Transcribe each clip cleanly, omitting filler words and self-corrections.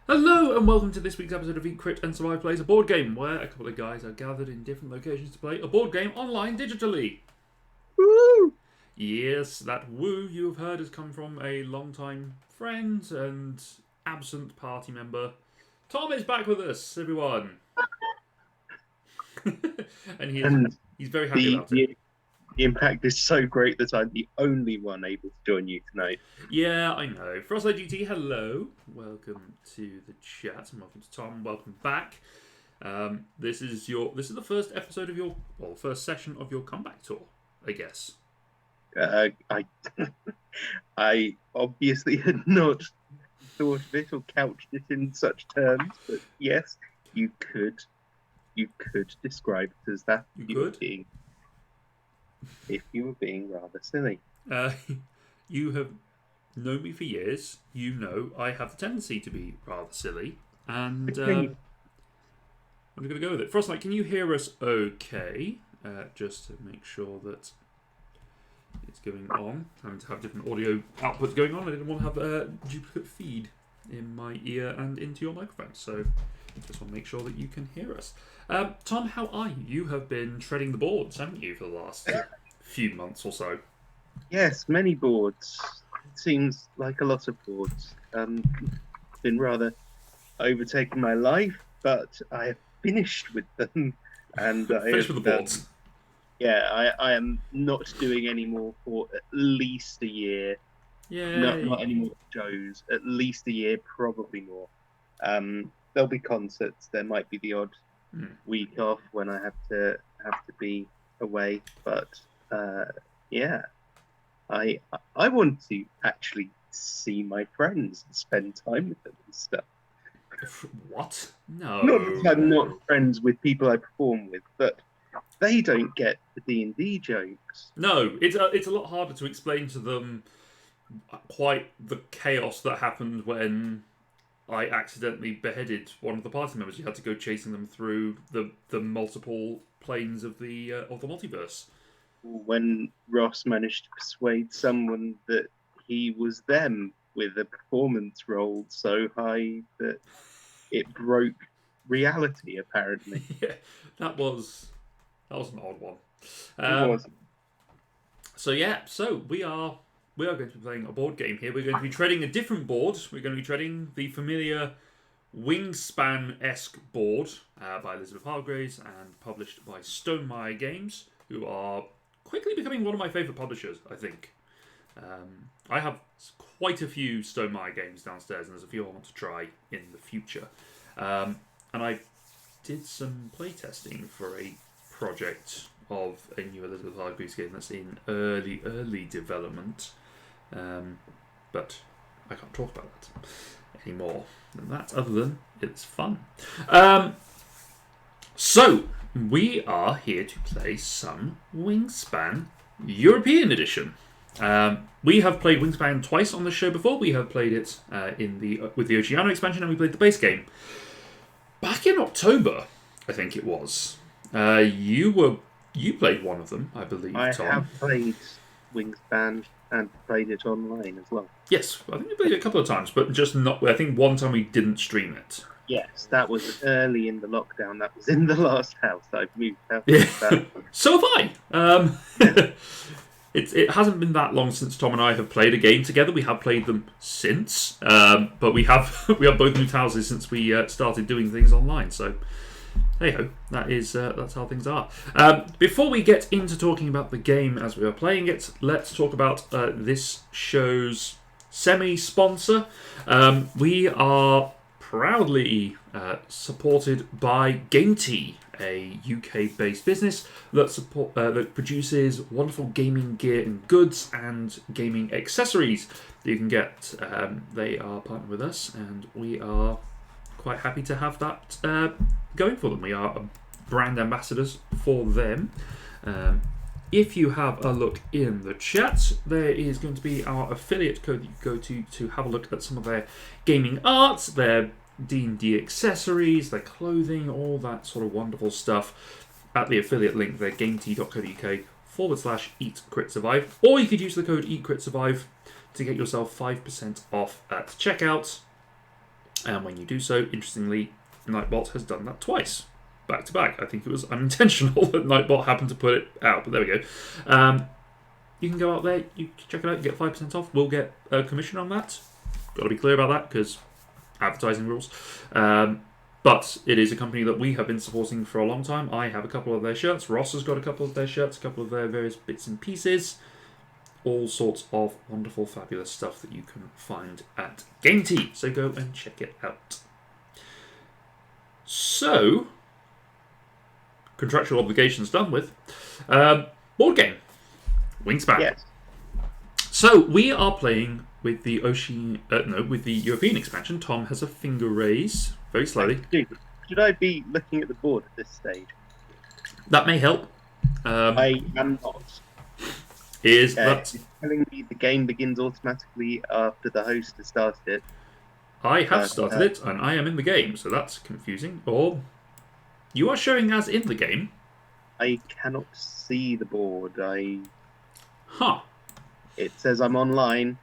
Hello and welcome to this week's episode of Eat, Crit and Survive Plays, a board game where a couple of guys are gathered in different locations to play a board game online digitally. Woo! Yes, that woo you have heard has come from a long-time friend and absent party member. Tom is back with us, everyone. and And he's very happy the, about it. the the impact is so great that I'm the only one able to join you tonight. Yeah, I know. Frostlight GT, hello. Welcome to the chat and welcome to Tom. Welcome back. This is the first episode of first session of your comeback tour, I guess. I I obviously had not thought of it or couched it in such terms, but yes, you could describe it as that. If you were being rather silly. You have known me for years. You know I have the tendency to be rather silly, and I'm going to go with it. Frostlight, can you hear us okay? Just to make sure that it's going on. Having to have different audio outputs going on. I didn't want to have a duplicate feed in my ear and into your microphone, so just want to make sure that you can hear us. Tom, how are you? You have been treading the boards, haven't you, for the last few months or so? Yes, many boards. It seems like a lot of boards. Been rather overtaking my life, but I have finished with them, and Finished with the boards. I am not doing any more for at least a year. Yeah. Not any more shows. At least a year, probably more. There'll be concerts. There might be the odd week off when I have to be away. But yeah, I want to actually see my friends and spend time with them and stuff. What? No. Not that I'm not friends with people I perform with, but they don't get the D&D jokes. No, it's a lot harder to explain to them quite the chaos that happened when I accidentally beheaded one of the party members. You had to go chasing them through the multiple planes of the multiverse. When Ross managed to persuade someone that he was them with a performance rolled so high that it broke reality, apparently. Yeah, that was an odd one. It was. So we are going to be playing a board game here. We're going to be treading a different board. We're going to be treading the familiar Wingspan-esque board by Elizabeth Hargraves and published by Stonemaier Games, who are quickly becoming one of my favourite publishers, I think. I have quite a few Stonemaier games downstairs, and there's a few I want to try in the future. And I did some playtesting for a project of a new Elizabeth Hargraves game that's in early development. But I can't talk about that anymore than that, other than it's fun. So, we are here to play some Wingspan European Edition. We have played Wingspan twice on the show before. We have played it with the Oceano expansion, and we played the base game back in October, I think it was. You played one of them, I believe, Tom. I have played Wingspan and played it online as well. Yes, I think we played it a couple of times, but just not. I think one time we didn't stream it. Yes, that was early in the lockdown. That was in the last house that I've moved out. Yeah. So have I. It hasn't been that long since Tom and I have played a game together. We have played them since, but we have both moved houses since we started doing things online. So, hey ho, that's how things are. Before we get into talking about the game as we are playing it, let's talk about this show's semi-sponsor. We are proudly supported by Gainty, a UK-based business that produces wonderful gaming gear and goods and gaming accessories that you can get. They are partnered with us, and we are quite happy to have that going for them. We are brand ambassadors for them. If you have a look in the chat, there is going to be our affiliate code that you go to have a look at some of their gaming art, their D&D accessories, their clothing, all that sort of wonderful stuff at the affiliate link there, gametea.co.uk/eatcritsurvive. Or you could use the code eatcritsurvive to get yourself 5% off at checkout. And when you do so, interestingly, Nightbot has done that twice, back to back. I think it was unintentional that Nightbot happened to put it out, but there we go. You can go out there, you can check it out, you get 5% off. We'll get a commission on that. Got to be clear about that because advertising rules. But it is a company that we have been supporting for a long time. I have a couple of their shirts. Ross has got a couple of their shirts, a couple of their various bits and pieces. All sorts of wonderful, fabulous stuff that you can find at GameTee. So go and check it out. So, contractual obligations done with. Board game. Wingspan. Yes. So we are playing with the with the European expansion. Tom has a finger raise very slowly. Should I be looking at the board at this stage? That may help. I am not. Is that It's telling me the game begins automatically after the host has started it. I have started it and I am in the game, so that's confusing. Or you are showing as in the game. I cannot see the board. Huh. It says I'm online,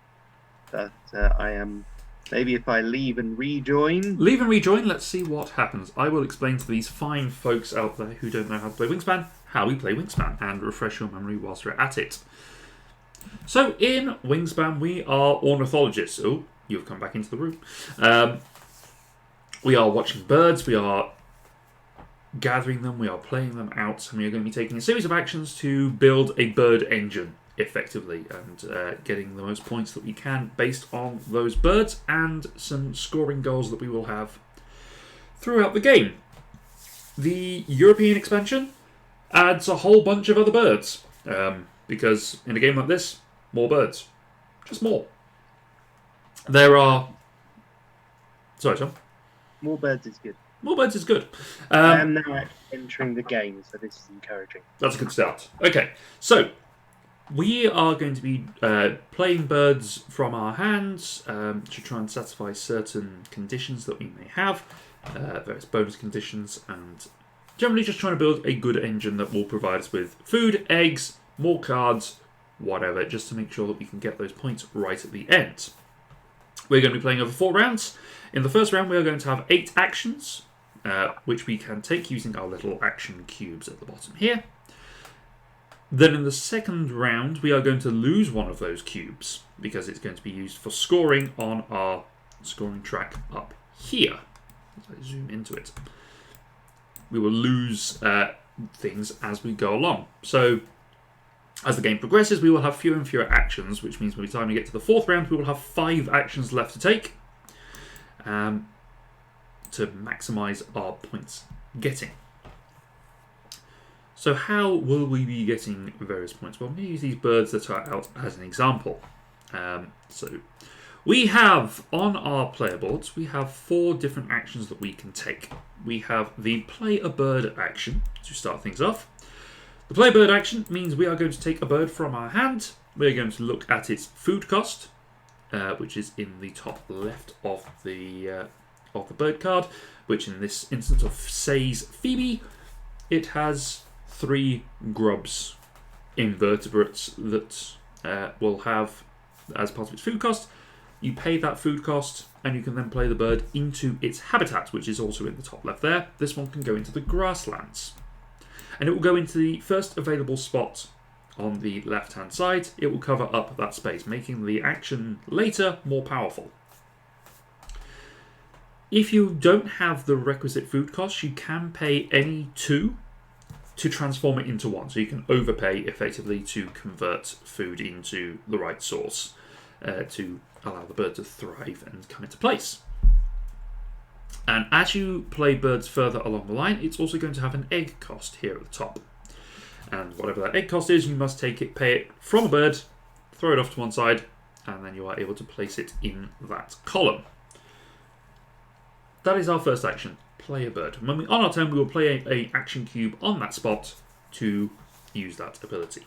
but I am. Maybe if I leave and rejoin. Leave and rejoin. Let's see what happens. I will explain to these fine folks out there who don't know how to play Wingspan how we play Wingspan and refresh your memory whilst we're at it. So in Wingspan, we are ornithologists. Oh, you've come back into the room. We are watching birds. We are gathering them. We are playing them out, and we are going to be taking a series of actions to build a bird engine effectively and getting the most points that we can based on those birds and some scoring goals that we will have throughout the game. The European expansion adds a whole bunch of other birds because in a game like this, more birds. Just more. There are... Sorry, Tom. More birds is good. More birds is good. I am now entering the game, so this is encouraging. That's a good start. Okay, so we are going to be playing birds from our hands to try and satisfy certain conditions that we may have, various bonus conditions, and generally just trying to build a good engine that will provide us with food, eggs, more cards, whatever, just to make sure that we can get those points right at the end. We're going to be playing over 4 rounds. In the first round, we are going to have 8 actions, which we can take using our little action cubes at the bottom here. Then in the second round, we are going to lose one of those cubes because it's going to be used for scoring on our scoring track up here. As I zoom into it, we will lose things as we go along. So as the game progresses, we will have fewer and fewer actions, which means by the time we get to the 4th round, we will have 5 actions left to take to maximise our points getting. So how will we be getting various points? Well, I'm going to use these birds that are out as an example. So we have, on our player boards, we have 4 different actions that we can take. We have the play a bird action to start things off. The play a bird action means we are going to take a bird from our hand. We're going to look at its food cost, which is in the top left of the bird card, which in this instance of says Phoebe, it has 3 grubs, invertebrates that will have as part of its food cost. You pay that food cost and you can then play the bird into its habitat, which is also in the top left there. This one can go into the grasslands. And it will go into the first available spot on the left hand side. It will cover up that space, making the action later more powerful. If you don't have the requisite food costs, you can pay any 2 to transform it into 1. So you can overpay effectively to convert food into the right source to allow the bird to thrive and come into place. And as you play birds further along the line, it's also going to have an egg cost here at the top. And whatever that egg cost is, you must take it, pay it from a bird, throw it off to one side, and then you are able to place it in that column. That is our first action, play a bird. When on our turn, we will play a action cube on that spot to use that ability.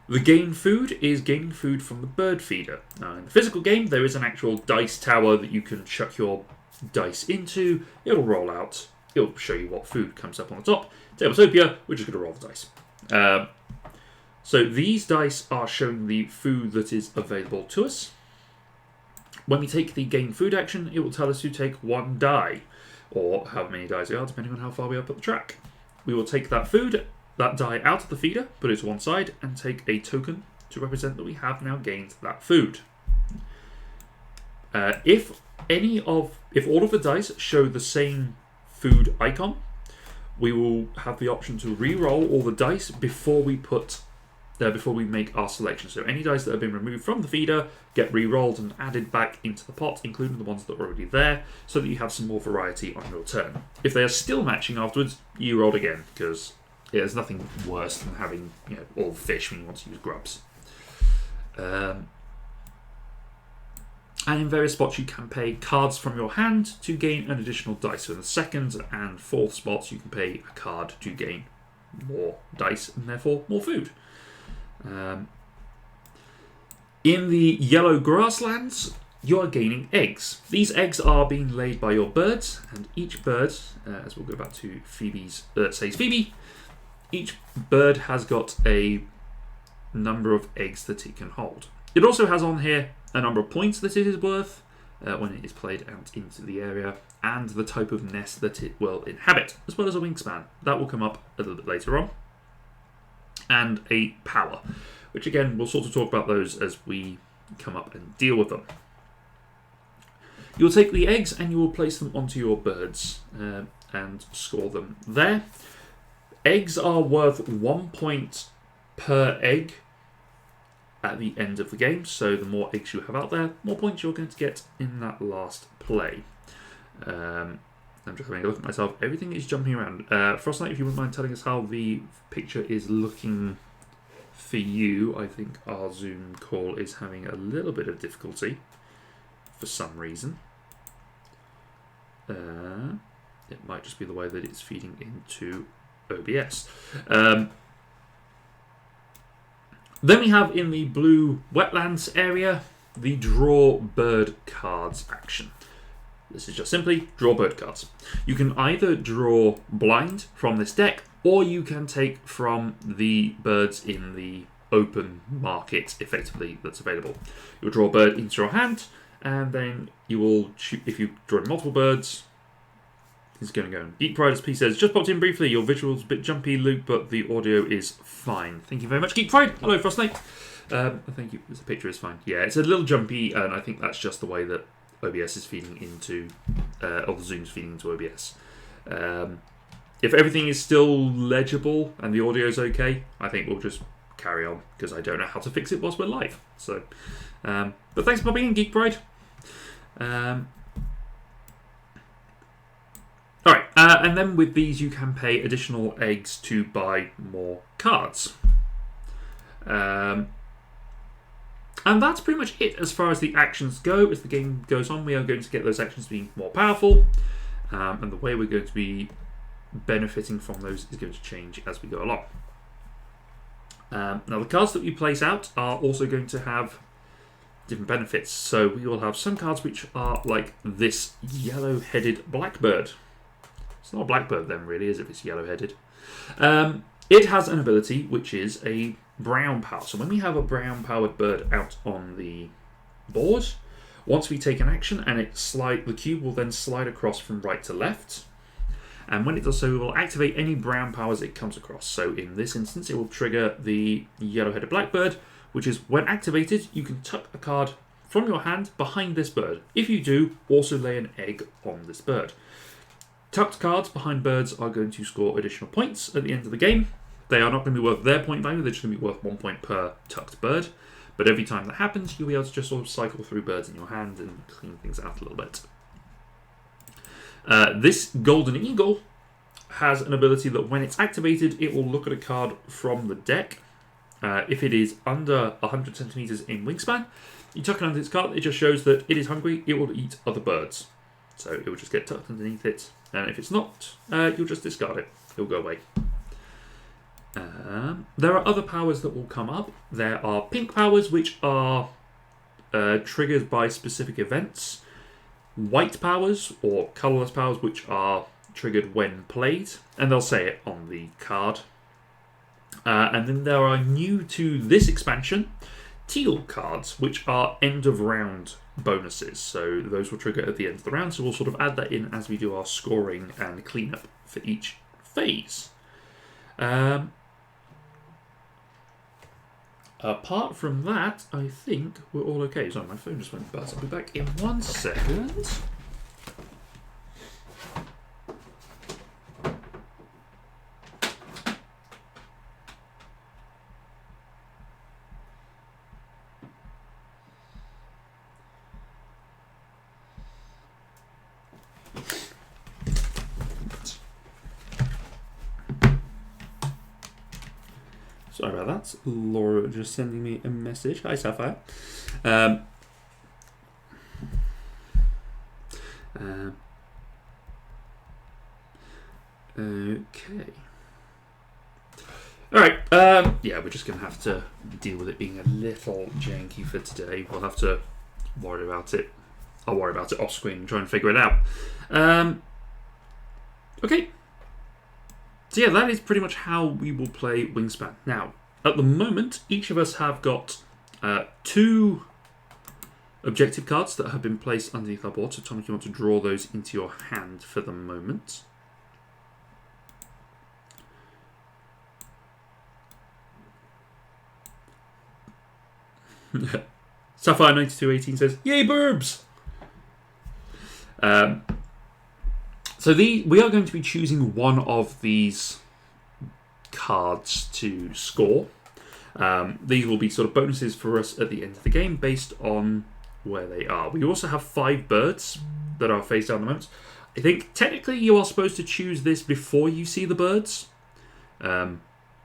The gain food is gaining food from the bird feeder. Now, in the physical game, there is an actual dice tower that you can chuck your dice into. It'll roll out. It'll show you what food comes up on the top. Tabletopia, we're just going to roll the dice. So these dice are showing the food that is available to us. When we take the gain food action, it will tell us to take 1 die, or however many dice there are, depending on how far we are up the track. We will take that food, that die out of the feeder, put it to one side, and take a token to represent that we have now gained that food. If all of the dice show the same food icon, we will have the option to re-roll all the dice before we make our selection. So any dice that have been removed from the feeder get re-rolled and added back into the pot, including the ones that are already there, so that you have some more variety on your turn. If they are still matching afterwards, you roll again, because there's nothing worse than having all fish when you want to use grubs. And in various spots you can pay cards from your hand to gain an additional dice. So in the second and fourth spots you can pay a card to gain more dice and therefore more food. In the yellow grasslands, you are gaining eggs. These eggs are being laid by your birds, and each bird, as we'll go back to says Phoebe, each bird has got a number of eggs that it can hold. It also has on here a number of points that it is worth when it is played out into the area, and the type of nest that it will inhabit, as well as a wingspan. That will come up a little bit later on. And a power, which again, we'll sort of talk about those as we come up and deal with them. You'll take the eggs and you will place them onto your birds and score them there. Eggs are worth 1 point per egg at the end of the game, so the more eggs you have out there, more points you're going to get in that last play. I'm just having a look at myself. Everything is jumping around. Frostlight, if you wouldn't mind telling us how the picture is looking for you. I think our Zoom call is having a little bit of difficulty for some reason. It might just be the way that it's feeding into OBS. Then we have in the blue wetlands area the draw bird cards action. This is just simply draw bird cards. You can either draw blind from this deck, or you can take from the birds in the open market, effectively, that's available. You'll draw a bird into your hand, and then you will shoot. If you draw multiple birds, it's going to go. Geek Pride, as P says, just popped in briefly. Your visual's a bit jumpy, Luke, but the audio is fine. Thank you very much, Geek Pride. Hello, Frostlake. Thank you. The picture is fine. Yeah, it's a little jumpy, and I think that's just the way that OBS is feeding into, or the Zoom's feeding into OBS. If everything is still legible and the audio is okay, I think we'll just carry on, because I don't know how to fix it whilst we're live. So, but thanks for popping in, Geek Pride. Alright, and then with these you can pay additional eggs to buy more cards. And that's pretty much it as far as the actions go. As the game goes on, we are going to get those actions being more powerful, and the way we're going to be benefiting from those is going to change as we go along. Now, the cards that we place out are also going to have different benefits. So we will have some cards which are like this yellow-headed blackbird. It's not a blackbird then, really, is it? It's yellow-headed. It has an ability which is a brown power. So when we have a brown powered bird out on the board, once we take an action and the cube will then slide across from right to left. And when it does so, it will activate any brown powers it comes across. So in this instance, it will trigger the yellow-headed blackbird, which is when activated, you can tuck a card from your hand behind this bird. If you do, also lay an egg on this bird. Tucked cards behind birds are going to score additional points at the end of the game. They are not going to be worth their point value, they're just going to be worth 1 point per tucked bird. But every time that happens, you'll be able to just sort of cycle through birds in your hand and clean things out a little bit. This Golden Eagle has an ability that when it's activated, it will look at a card from the deck. If it is under 100 centimeters in wingspan, you tuck it under its card, it just shows that it is hungry, it will eat other birds. So it will just get tucked underneath it, and if it's not, you'll just discard it. It'll go away. There are other powers that will come up. There are pink powers, which are triggered by specific events. White powers, or colourless powers, which are triggered when played, and they'll say it on the card. And then there are new to this expansion, teal cards, which are end of round bonuses. So those will trigger at the end of the round. So we'll sort of add that in as we do our scoring and cleanup for each phase. Apart from that, I think we're all okay. Sorry, my phone just went buzz. I'll be back in 1 second. Sorry about that. Laura just sending me a message. Hi, Sapphire. Okay. Alright. Yeah, we're just going to have to deal with it being a little janky for today. We'll have to worry about it. I'll worry about it off screen and try and figure it out. Okay. So yeah, that is pretty much how we will play Wingspan. Now, at the moment, each of us have got 2 objective cards that have been placed underneath our board. So Tom, if you want to draw those into your hand for the moment. Sapphire 9218 says, "Yay, burbs!" So we are going to be choosing one of these cards to score. These will be sort of bonuses for us at the end of the game based on where they are. We also have 5 birds that are face down at the moment. I think technically you are supposed to choose this before you see the birds,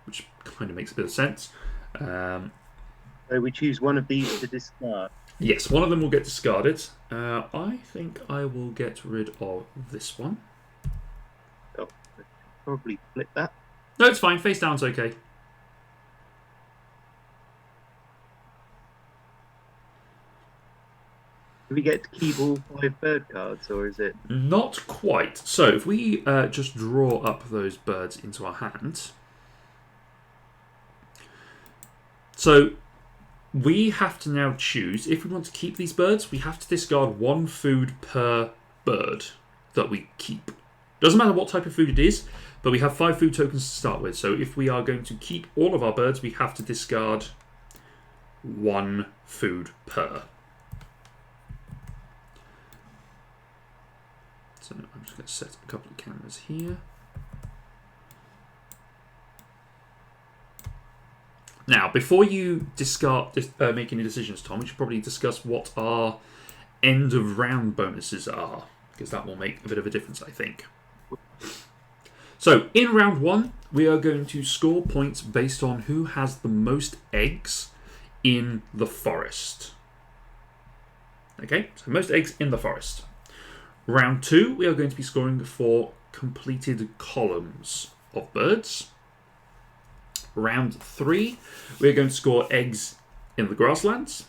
which kind of makes a bit of sense. So we choose one of these to discard. Yes, one of them will get discarded. I think I will get rid of this one. Oh, probably flip that. No, it's fine. Face down's okay. Do we get to keep all 5 bird cards, or is it... Not quite. So if we just draw up those birds into our hand. So we have to now choose, if we want to keep these birds, we have to discard 1 food per bird that we keep. Doesn't matter what type of food it is, but we have 5 food tokens to start with. So if we are going to keep all of our birds, we have to discard 1 food per. So I'm just going to set a couple of cameras here. Now, before you make any decisions, Tom, we should probably discuss what our end of round bonuses are, because that will make a bit of a difference, I think. So, in round 1, we are going to score points based on who has the most eggs in the forest. Okay, so most eggs in the forest. Round 2, we are going to be scoring for completed columns of birds. Round 3, we're going to score eggs in the grasslands.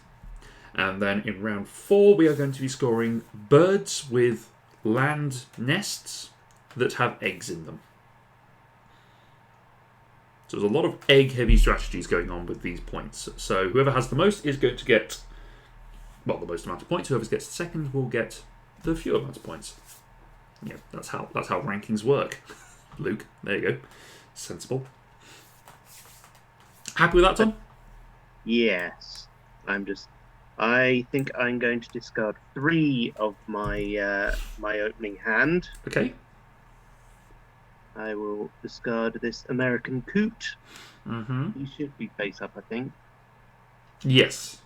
And then in round 4, we are going to be scoring birds with land nests that have eggs in them. So there's a lot of egg-heavy strategies going on with these points. So whoever has the most is going to get, well, the most amount of points. Whoever gets the second will get the fewer amount of points. Yeah, that's how rankings work. Luke, there you go. Sensible. Happy with that, Tom? Yes. I think I'm going to discard 3 of my my opening hand. Okay. I will discard this American coot. Mm-hmm. He should be face up, I think. Yes.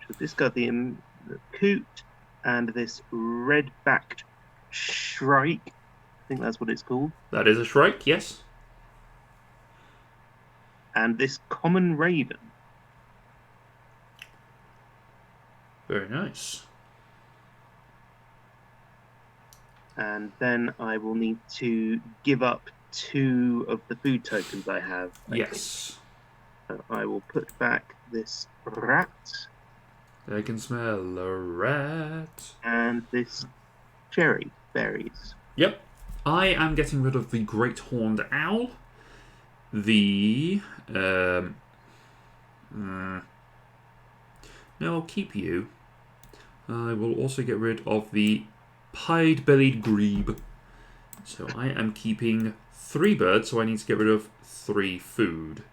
Should discard the coot and this red-backed shrike. I think that's what it's called. That is a shrike, yes. And this common raven. Very nice. And then I will need to give up 2 of the food tokens I have. Yes. So I will put back this rat. I can smell a rat. And this cherry berries. Yep. I am getting rid of the great horned owl. The... No, I'll keep you. I will also get rid of the pied-bellied grebe. So I am keeping 3 birds, so I need to get rid of 3 food.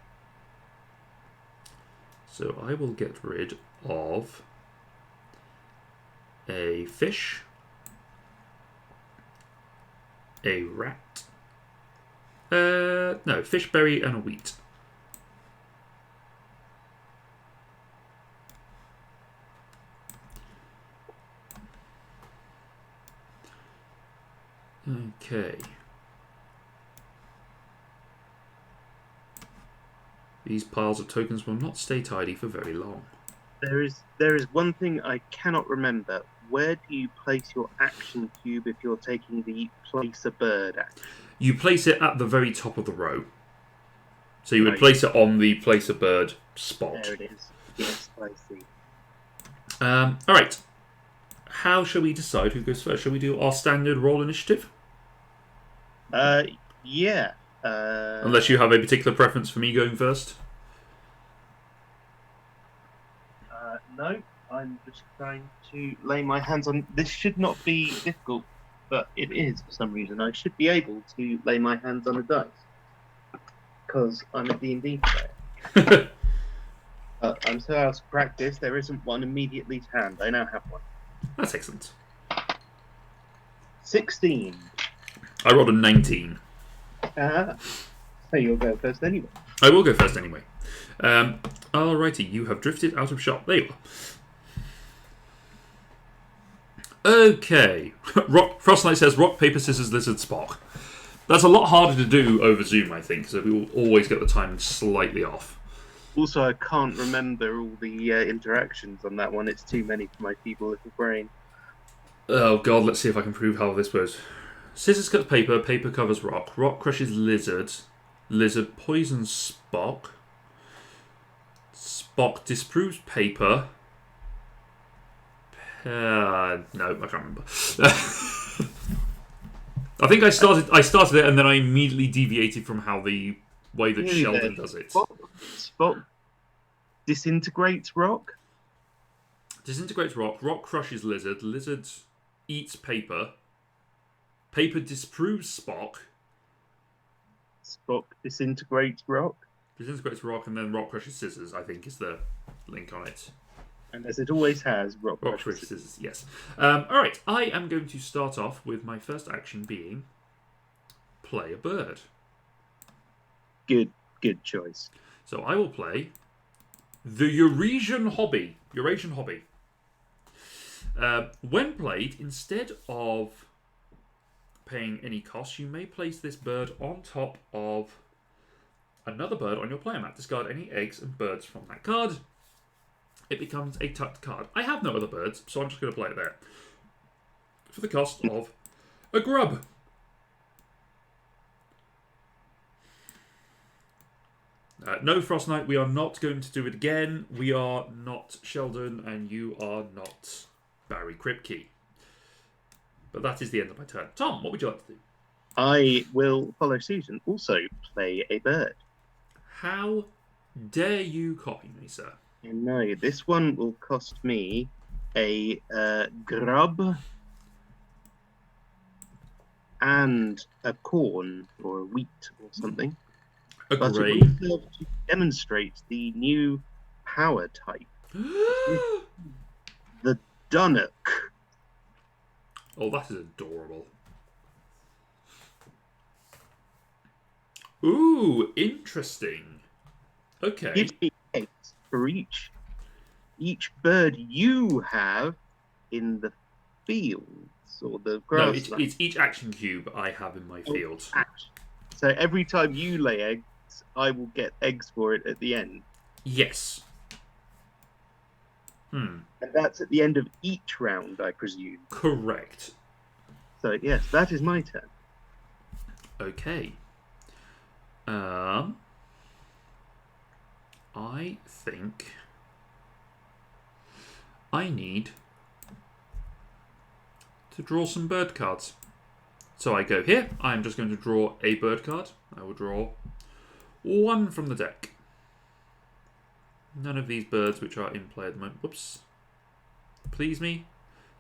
So I will get rid of a fish, a rat, no, fish, berry, and a wheat. Okay. These piles of tokens will not stay tidy for very long. There is one thing I cannot remember. Where do you place your action cube if you're taking the place a bird action? You place it at the very top of the row. So you would Right. place it on the place a bird spot. There it is. Yes, I see. All right. How shall we decide who goes first? Shall we do our standard roll initiative? Yeah. Unless you have a particular preference for me going first. No, I'm just going to lay my hands on. This should not be difficult, but it is for some reason. I should be able to lay my hands on a dice because I'm a D&D player. I'm so out of practice. There isn't one immediately to hand. I now have one. That's excellent. 16. I rolled a 19. So you'll go first anyway. I will go first anyway. Alrighty, you have drifted out of shot. There you are. Okay. Frostlight says rock, paper, scissors, lizard, Spock. That's a lot harder to do over Zoom, I think, so we will always get the timing slightly off. Also, I can't remember all the interactions on that one. It's too many for my feeble little brain. Oh god, let's see if I can prove how this works. Scissors cuts paper, paper covers rock, rock crushes lizard, lizard poisons Spock, Spock disproves paper. No, I can't remember. I think I started it and then I immediately deviated from how the way that Sheldon does it. Spock disintegrates rock? Disintegrates rock, rock crushes lizard, lizard eats paper, paper disproves Spock. Spock disintegrates rock? Disintegrates rock and then rock crushes scissors, I think is the link on it. And as it always has, rock crushes scissors, yes. Alright, I am going to start off with my first action being play a bird. Good choice. So I will play the Eurasian Hobby. When played, instead of paying any cost, you may place this bird on top of another bird on your player mat. Discard any eggs and birds from that card. It becomes a tucked card. I have no other birds, so I'm just going to play it there. For the cost of a grub. No, Frost Knight, we are not going to do it again. We are not Sheldon, and you are not Barry Kripke. But that is the end of my turn. Tom, what would you like to do? I will follow suit and also play a bird. How dare you copy me, sir? No, this one will cost me a grub and a corn or a wheat or something. A but grey. it will serve to demonstrate the new power type. The Dunnock. Oh, that is adorable. Ooh, interesting. Okay. Gives me eggs for each bird you have in the fields or the grass. No, it's each action cube I have in my field. So every time you lay eggs, I will get eggs for it at the end. Yes. And that's at the end of each round, I presume. Correct. So yes, that is my turn. Okay. I think I need to draw some bird cards. So I go here. I'm just going to draw a bird card. I will draw one from the deck. None of these birds which are in play at the moment. Whoops. Please me.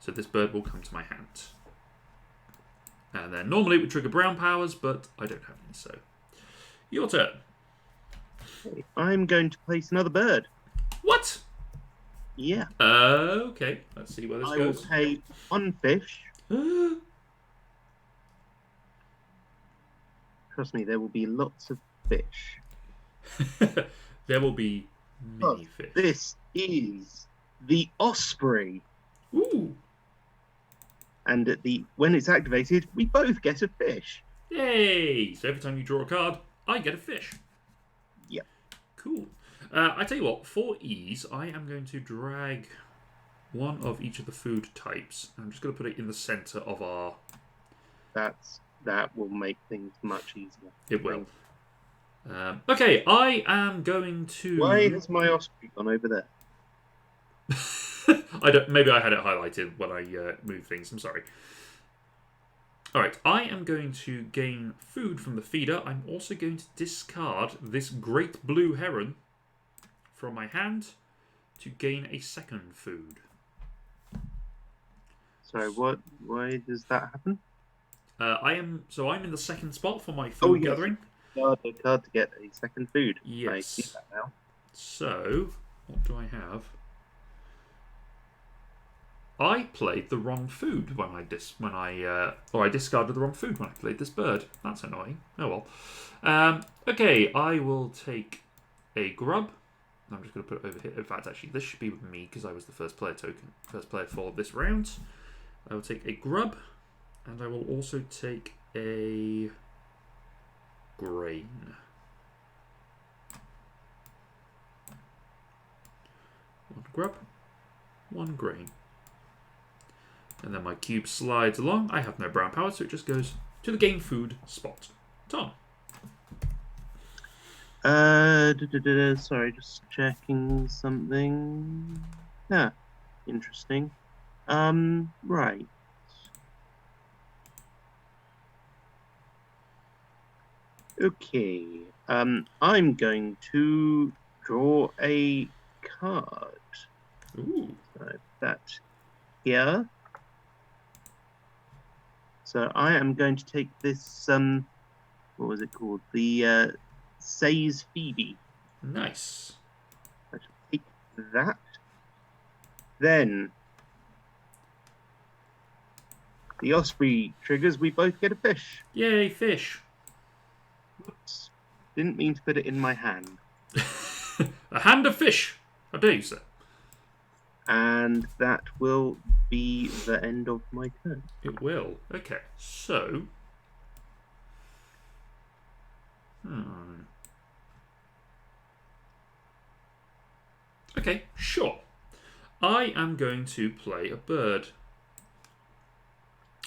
So this bird will come to my hand. And then normally it would trigger brown powers, but I don't have any, so... Your turn. Okay, I'm going to place another bird. What? Yeah. Okay, let's see where this I goes. will pay 1 fish. Trust me, there will be lots of fish. There will be many fish. This is the osprey. Ooh. And when it's activated, we both get a fish. Yay! So every time you draw a card, I get a fish. Yep. Cool. I tell you what, for ease, I am going to drag one of each of the food types. I'm just going to put it in the center of our... That will make things much easier. It will. Okay, I am going to... Why has my osprey gone over there? I don't. Maybe I had it highlighted when I moved things. I'm sorry. Alright, I am going to gain food from the feeder. I'm also going to discard this great blue heron from my hand to gain a second food. Sorry, what? Why does that happen? I'm in the second spot for my food gathering. Card to get a second food. Yes. I see that now. So, what do I have? I played the wrong food when I discarded the wrong food when I played this bird. That's annoying. Oh well. Okay, I will take a grub. I'm just going to put it over here. In fact, actually, this should be with me because I was the first player for this round. I will take a grub, and I will also take a grain. One grub, one grain. And then my cube slides along. I have no brown power, so it just goes to the game food spot. Tom. Sorry, just checking something. Yeah, interesting. Right. Okay. I'm going to draw a card. Ooh. So that here. So I am going to take this, what was it called? The Say's Phoebe. Nice. I shall take that. Then the osprey triggers, we both get a fish. Yay, fish. Whoops. Didn't mean to put it in my hand. A hand of fish. How dare you, sir? And that will be the end of my turn. It will. Okay, so... Okay, sure. I am going to play a bird.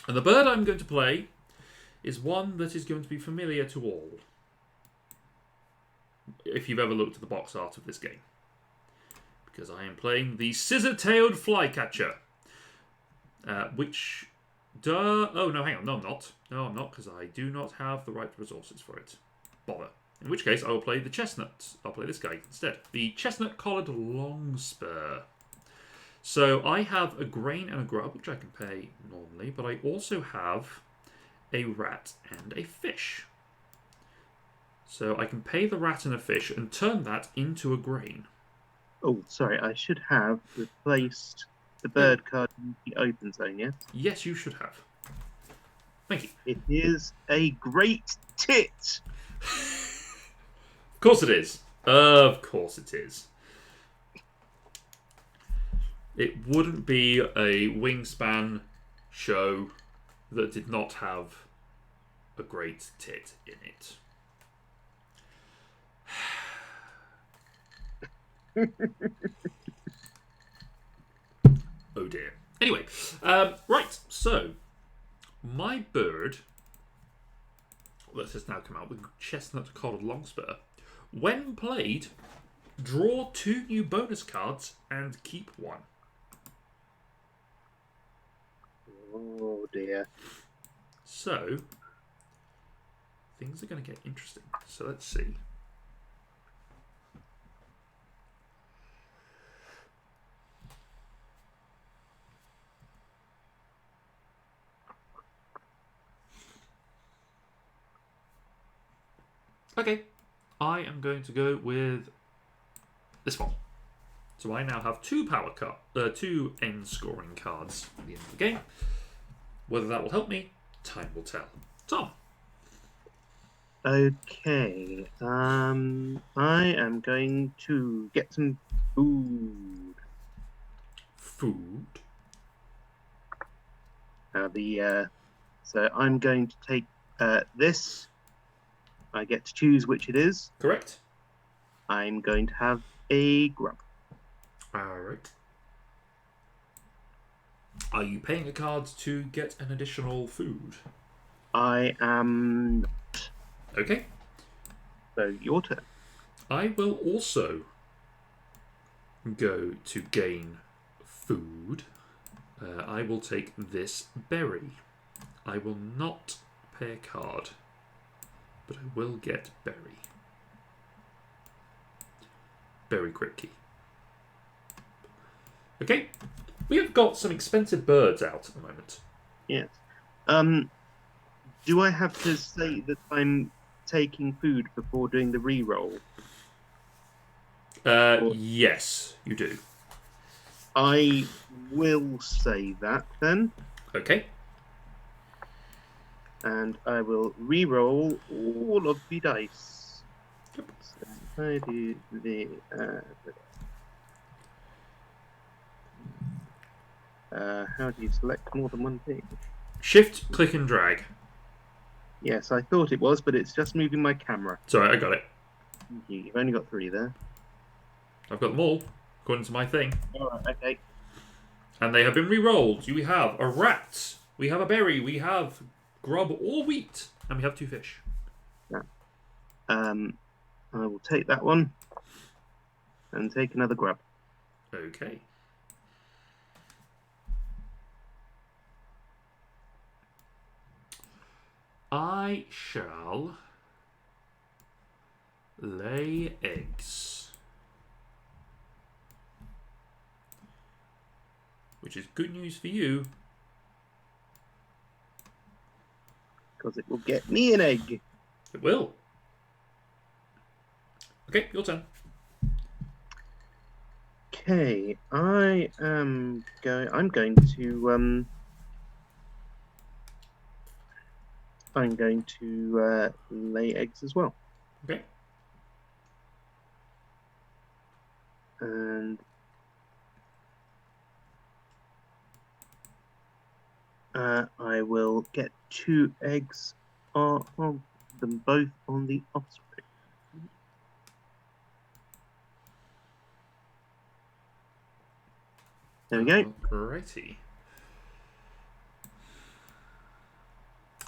And the bird I'm going to play is one that is going to be familiar to all. If you've ever looked at the box art of this game. Because I am playing the scissor-tailed flycatcher. Which... Oh, no, hang on. No, I'm not. No, I'm not, because I do not have the right resources for it. Bother. In which case, I will play the chestnut. I'll play this guy instead. The chestnut-collared longspur. So I have a grain and a grub, which I can pay normally, but I also have a rat and a fish. So I can pay the rat and a fish and turn that into a grain. Oh, sorry, I should have replaced the bird card in the open zone, yes? Yes, you should have. Thank you. It is a great tit! Of course it is. Of course it is. It wouldn't be a Wingspan show that did not have a great tit in it. Oh dear. Anyway, right, so my bird that has now come out with chestnut-collared longspur. When played, draw 2 new bonus cards and keep 1. Oh dear. So, things are going to get interesting. So let's see. Okay. I am going to go with this one. So I now have two two end scoring cards at the end of the game. Whether that will help me, time will tell. Tom. Okay. I am going to get some food. Food. So I'm going to take this. I get to choose which it is. Correct. I'm going to have a grub. Alright. Are you paying a card to get an additional food? I am. Okay. So your turn. I will also go to gain food. I will take this berry. I will not pay a card, but I will get berry. Berry crit key. Okay, we have got some expensive birds out at the moment. Yes. Do I have to say that I'm taking food before doing the re-roll? Yes, you do. I will say that then. Okay. And I will re-roll all of the dice. Yep. So I do the how do you select more than one thing? Shift, click and drag. Yes, I thought it was, but it's just moving my camera. Sorry, I got it. You've only got 3 there. I've got them all, according to my thing. Alright, okay. And they have been re-rolled. We have a rat, we have a berry, we have grub or wheat, and we have 2 fish. Yeah. I will take that one and take another grub. Okay. I shall lay eggs. Which is good news for you. Because it will get me an egg. It will. Okay, your turn. Okay, I'm going to lay eggs as well. Okay. And I will get 2 eggs of them both on the offspring. There we go. Alrighty.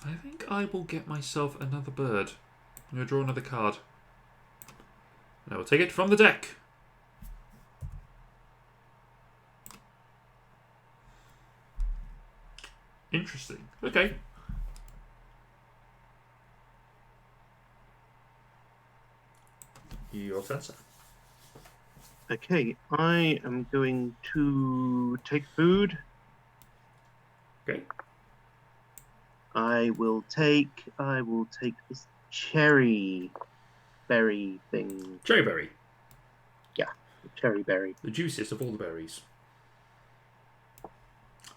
I think I will get myself another bird. I'm going to draw another card. And I will take it from the deck. Interesting. Okay. Your turn, sir. Okay, I am going to take food. Okay. I will take this cherry berry thing. Cherry berry. Yeah, the cherry berry. The juiciest of all the berries.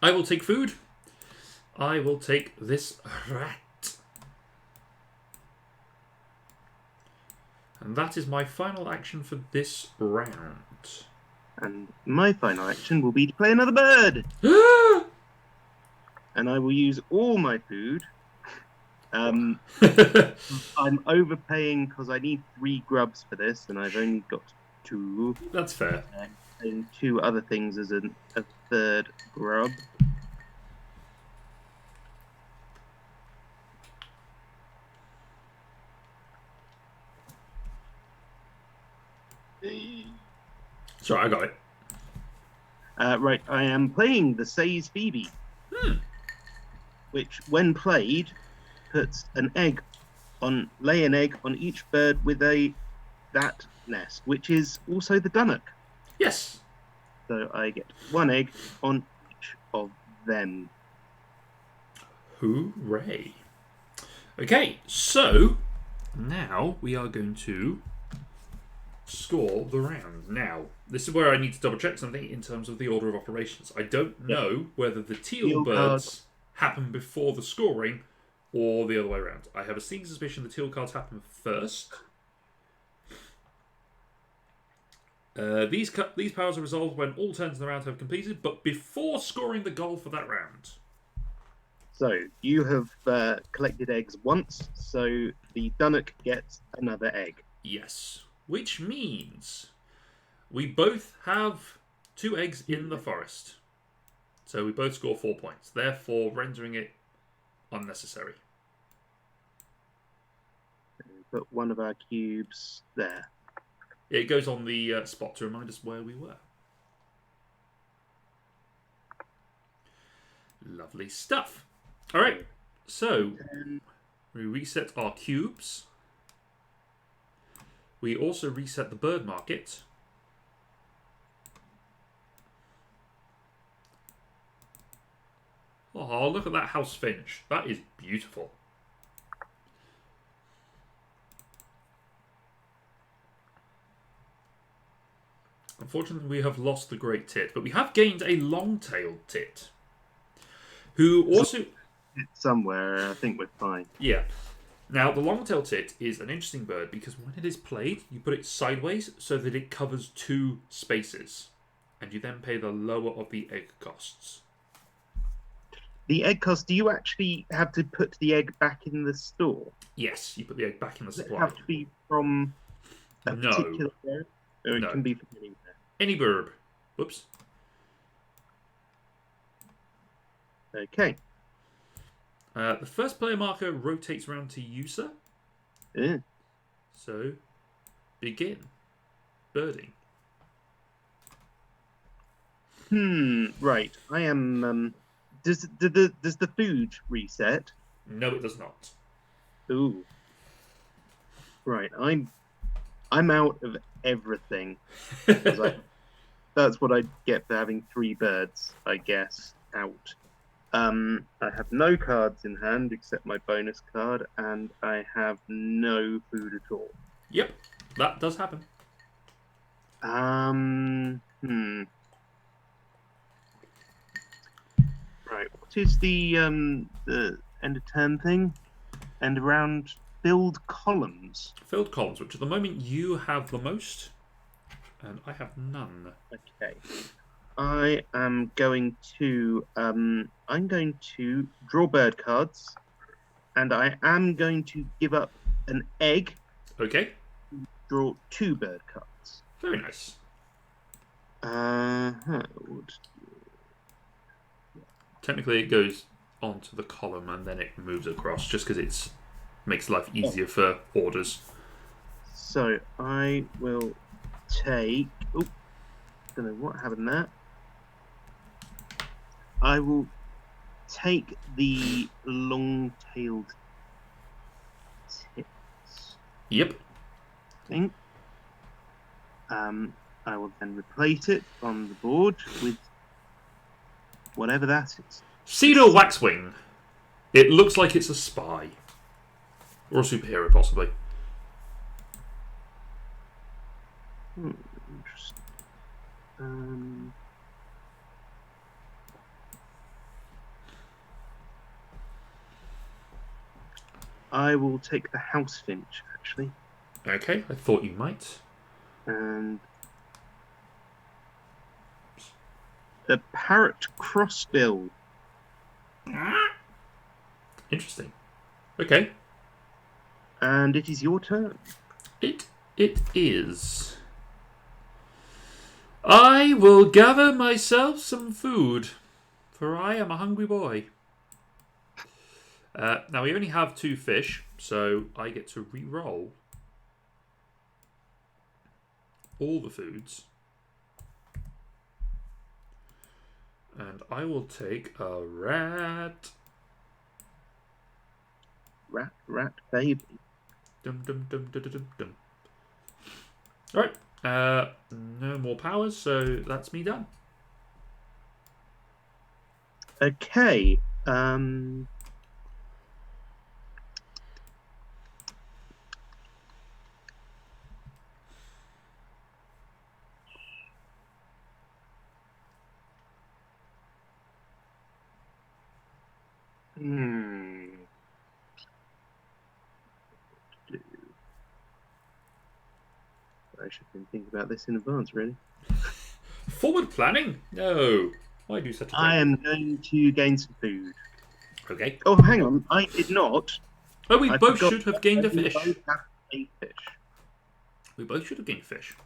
I will take food. I will take this rat. And that is my final action for this round. And my final action will be to play another bird. And I will use all my food. I'm overpaying because I need 3 grubs for this, and I've only got 2. That's fair. And 2 other things as a 3rd grub. Sorry, I got it. Right, I am playing the Say's Phoebe, which, when played, puts lay an egg on each bird with that nest, which is also the dunnock. Yes. So I get 1 egg on each of them. Hooray. Okay, so Now we are going to score the round. Now, this is where I need to double check something in terms of the order of operations. I don't know whether the teal birds happen before the scoring or the other way around. I have a sneaking suspicion the teal cards happen first. These powers are resolved when all turns in the round have completed, but before scoring the goal for that round. So you have collected eggs once, so the Dunnock gets another egg. Yes, which means we both have 2 eggs in the forest. So we both score 4 points, therefore rendering it unnecessary. Put one of our cubes there. It goes on the spot to remind us where we were. Lovely stuff. All right, so we reset our cubes. We also reset the bird market. Oh, look at that house finch. That is beautiful. Unfortunately, we have lost the great tit, but we have gained a long-tailed tit, who also... Somewhere, I think we're fine. Yeah. Now, the long-tailed tit is an interesting bird because when it is played, you put it sideways so that it covers 2 spaces, and you then pay the lower of the egg costs. The egg cost, do you actually have to put the egg back in the store? Yes, you put the egg back in the supply. Does it have to be from a particular bird? Or it can be from anywhere? Any bird. Whoops. Okay. The first player marker rotates around to user. Yeah. So, begin birding. Right. I am. Does the food reset? No, it does not. Ooh. Right. I'm out of everything. That's what I get for having 3 birds, I guess. Out. I have no cards in hand except my bonus card, and I have no food at all. Yep, that does happen. Right. What is the end of turn thing? End of round filled columns. Filled columns, which at the moment you have the most, and I have none. Okay. I am going to draw bird cards, and I am going to give up an egg. Okay. Draw 2 bird cards. Very nice. Technically, it goes onto the column and then it moves across, just because it makes life easier for orders. So I will take. Oh, don't know what happened there. I will take the long-tailed tits. Yep. I think. I will then replace it on the board with whatever that is. Cedar Waxwing. It looks like it's a spy. Or a superhero, possibly. Interesting. I will take the house finch, actually. Okay, I thought you might. And the parrot crossbill. Interesting. Okay. And it is your turn. It is. I will gather myself some food, for I am a hungry boy. Now, we only have 2 fish, so I get to re-roll all the foods. And I will take a rat. Rat baby. Dum dum dum dum dum dum. Alright. No more powers, so that's me done. Okay. I should have been thinking about this in advance, really. Forward planning? No. Why do such a thing? I am going to gain some food. Okay. Oh, hang on. I did not. Oh, we I both forgot should have gained a we fish. both have a fish. We both should have gained a fish.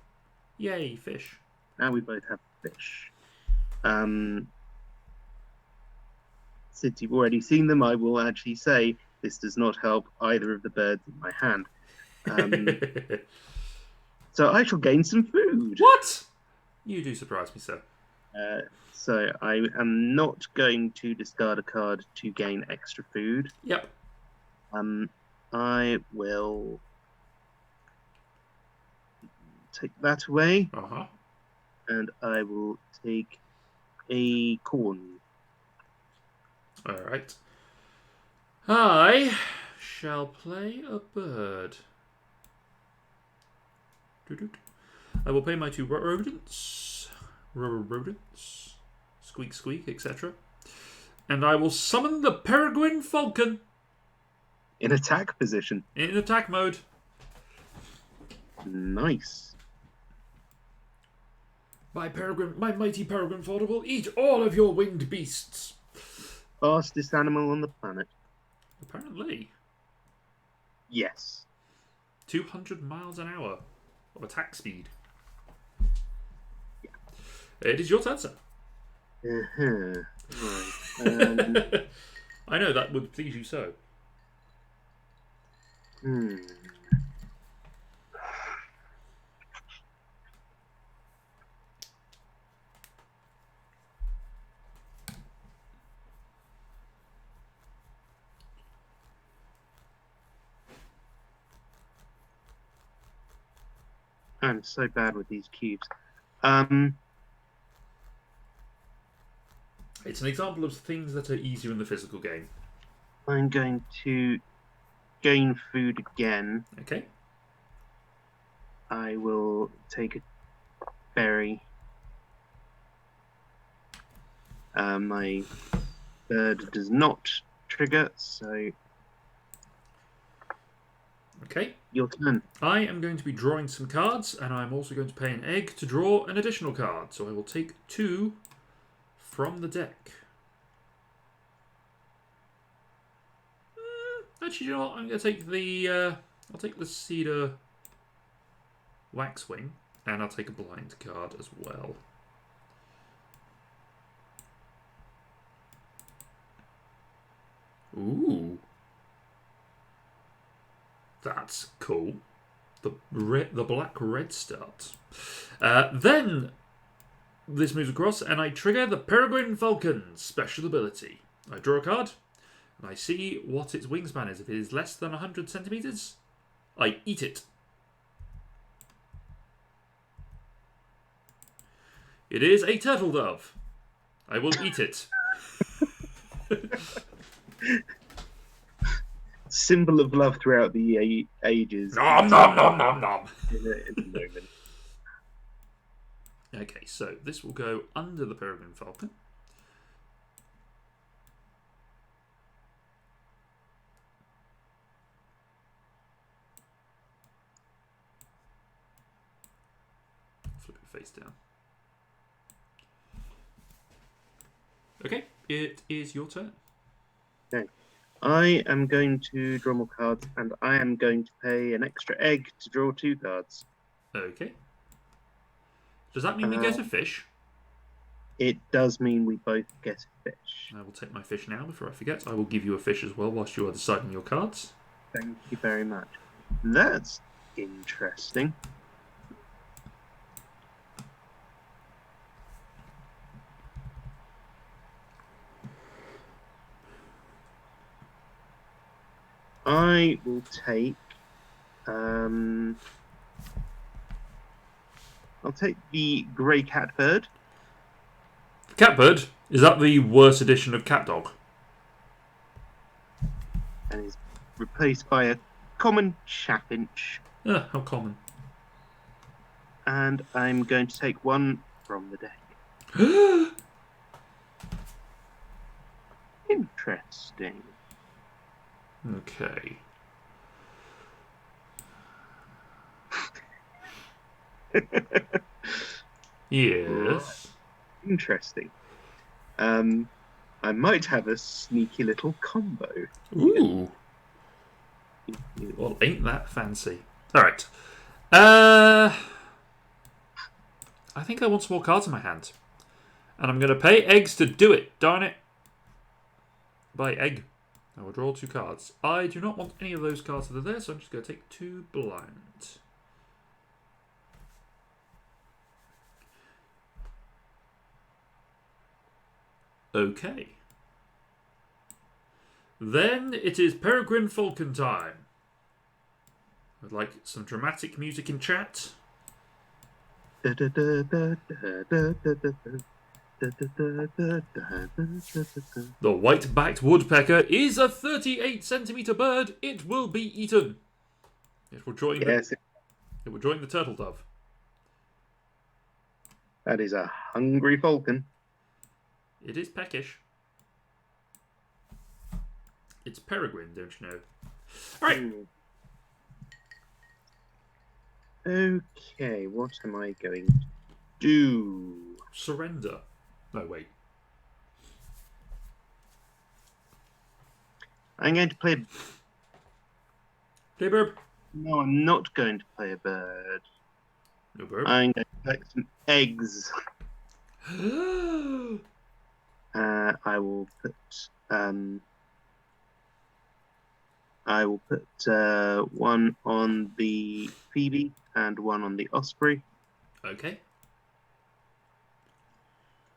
Yay, fish. Now we both have fish. Since you've already seen them, I will actually say this does not help either of the birds in my hand. So I shall gain some food. What? You do surprise me, sir. So I am not going to discard a card to gain extra food. Yep. I will take that away. Uh-huh. And I will take a corn. All right. I shall play a bird. I will pay my 2 rodents. Squeak, squeak, etc. And I will summon the peregrine falcon. In attack position. In attack mode. Nice. My mighty peregrine falcon will eat all of your winged beasts. Fastest animal on the planet. Apparently. Yes. 200 miles an hour of attack speed. Yeah. It is your turn, sir. Right. I know, that would please you so. I'm so bad with these cubes. It's an example of things that are easier in the physical game. I'm going to gain food again. Okay. I will take a berry. My bird does not trigger, so... Okay. Your turn. I am going to be drawing some cards, and I'm also going to pay an egg to draw an additional card. So I will take 2 from the deck. Actually, you know what? I'm going to take the... I'll take the cedar waxwing, and I'll take a blind card as well. Ooh. That's cool. The black red start. Then this moves across, and I trigger the Peregrine Falcon's special ability. I draw a card, and I see what its wingspan is. If it is less than 100 centimeters, I eat it. It is a turtle dove. I will eat it. Symbol of love throughout the ages. Nom nom nom nom nom. In the moment. Okay, so this will go under the Peregrine Falcon. Flip it face down. Okay, it is your turn. Okay. I am going to draw more cards, and I am going to pay an extra egg to draw 2 cards. Okay. Does that mean we get a fish? It does mean we both get a fish. I will take my fish now before I forget. I will give you a fish as well whilst you are deciding your cards. Thank you very much. That's interesting. I will take... I'll take the grey catbird. Catbird? Is that the worst edition of Catdog? And is replaced by a common chaffinch. Ah, how common. And I'm going to take 1 from the deck. Interesting. Okay. Yes. Interesting. I might have a sneaky little combo. Ooh. Well, ain't that fancy? All right. I think I want some more cards in my hand, and I'm going to pay eggs to do it. Darn it! Buy egg. I will draw 2 cards. I do not want any of those cards that are there, so I'm just going to take 2 blind. Okay. Then it is Peregrine Falcon time. I'd like some dramatic music in chat. The white-backed woodpecker is a 38-centimeter bird. It will be eaten. It will join. Yes, it will join the turtle dove. that is a hungry falcon. It is peckish. It's peregrine, don't you know? All right. Okay, what am I going to do? Surrender. No, wait. I'm going to play. Play bird. No, I'm not going to play a bird. No bird. I'm going to collect some eggs. I will put. One on the Phoebe and one on the Osprey. Okay.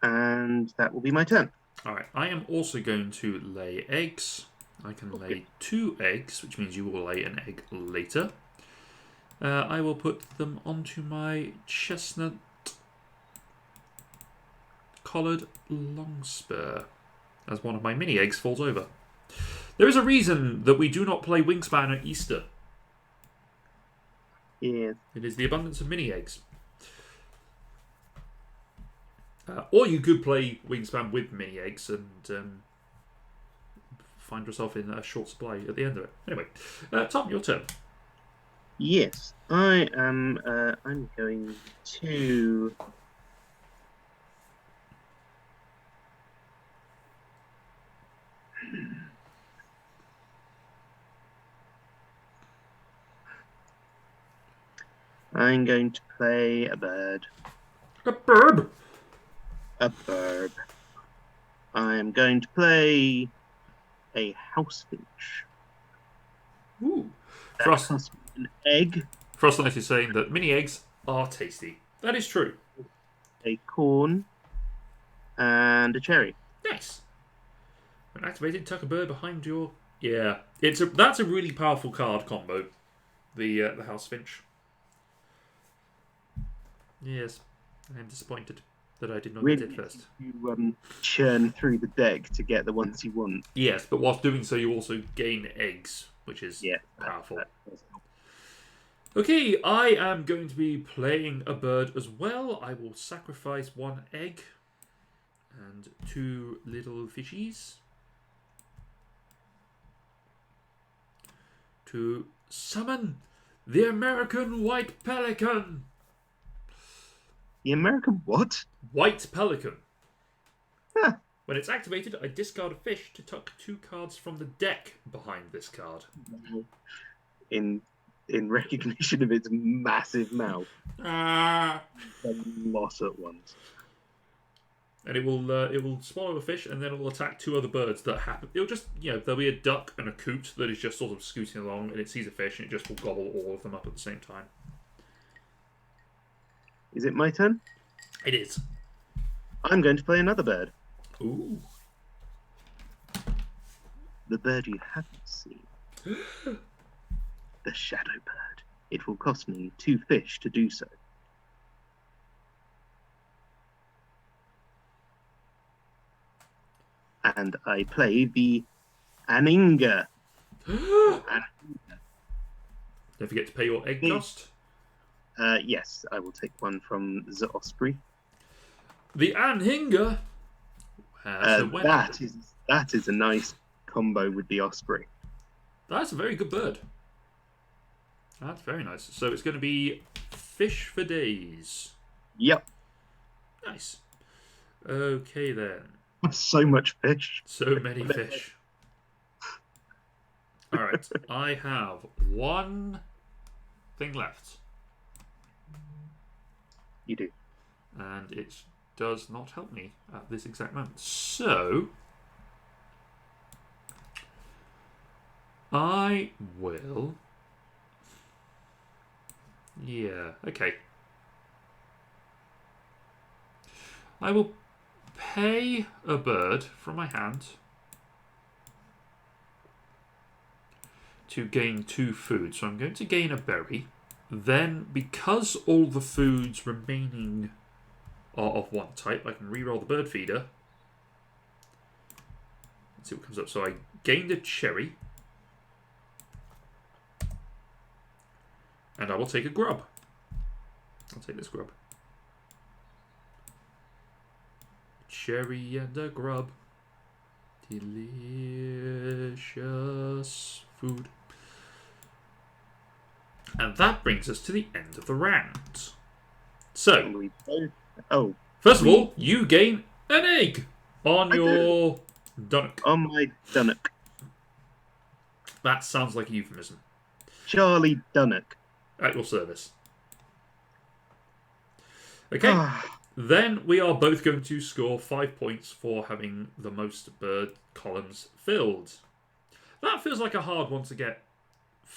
And that will be my turn. All right. I am also going to lay eggs. I can lay 2 eggs, which means you will lay an egg later. I will put them onto my chestnut collared longspur as one of my mini eggs falls over. There is a reason that we do not play Wingspan at Easter. Yes. It is the abundance of mini eggs. Or you could play Wingspan with mini eggs and find yourself in a short supply at the end of it. Anyway, Tom, your turn. Yes, I am. I'm going to. I'm going to play a bird. A bird? A bird. I am going to play a house finch. Ooh. That costs me an egg. Frostlight is saying that mini eggs are tasty. That is true. A corn. And a cherry. Nice. When activated, tuck a bird behind your... Yeah. That's a really powerful card combo. The house finch. Yes. I am disappointed that I did not get it first. You churn through the deck to get the ones you want. Yes, but whilst doing so, you also gain eggs, which is powerful. Okay, I am going to be playing a bird as well. I will sacrifice 1 egg and 2 little fishies to summon the American white pelican. The American what? White pelican. Huh. When it's activated, I discard a fish to tuck 2 cards from the deck behind this card. In recognition of its massive mouth. A lot at once. And it will swallow a fish, and then it will attack 2 other birds that happen. It'll just, there'll be a duck and a coot that is just sort of scooting along, and it sees a fish, and it just will gobble all of them up at the same time. Is it my turn? It is. I'm going to play another bird. Ooh. The bird you haven't seen. The shadow bird. It will cost me 2 fish to do so. And I play the Aninga. Don't forget to pay your egg cost. Yes, I will take 1 from the Osprey. The Anhinga. That is a nice combo with the Osprey. That's a very good bird. That's very nice. So it's going to be fish for days. Yep. Nice. Okay then. So much fish. So many fish. All right. I have one thing left. You do. And it does not help me at this exact moment. So I will... Yeah, okay. I will pay a bird from my hand to gain 2 food. So I'm going to gain a berry. Then, because all the foods remaining are of one type, I can reroll the bird feeder. Let's see what comes up. So I gained a cherry. And I will take a grub. I'll take this grub. Cherry and a grub. Delicious food. And that brings us to the end of the round. So, first of all, you gain an egg on your dunnock. On my dunnock. That sounds like a euphemism. Charlie Dunnock. At your service. Okay. Then we are both going to score 5 points for having the most bird columns filled. That feels like a hard one to get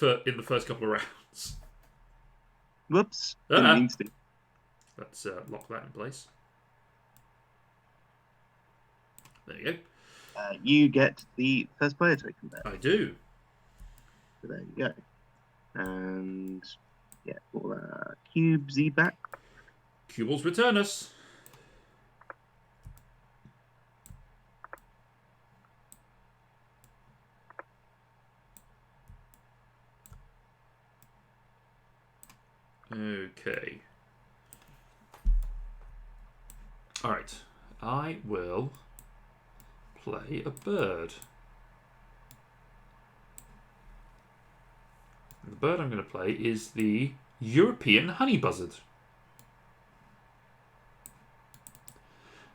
in the first couple of rounds. Whoops. Didn't mean to. Let's lock that in place. There you go. You get the first player token there. I do. So there you go. And get all cubesy back. Cubles return us. Okay. Alright. I will play a bird. The bird I'm going to play is the European honey buzzard.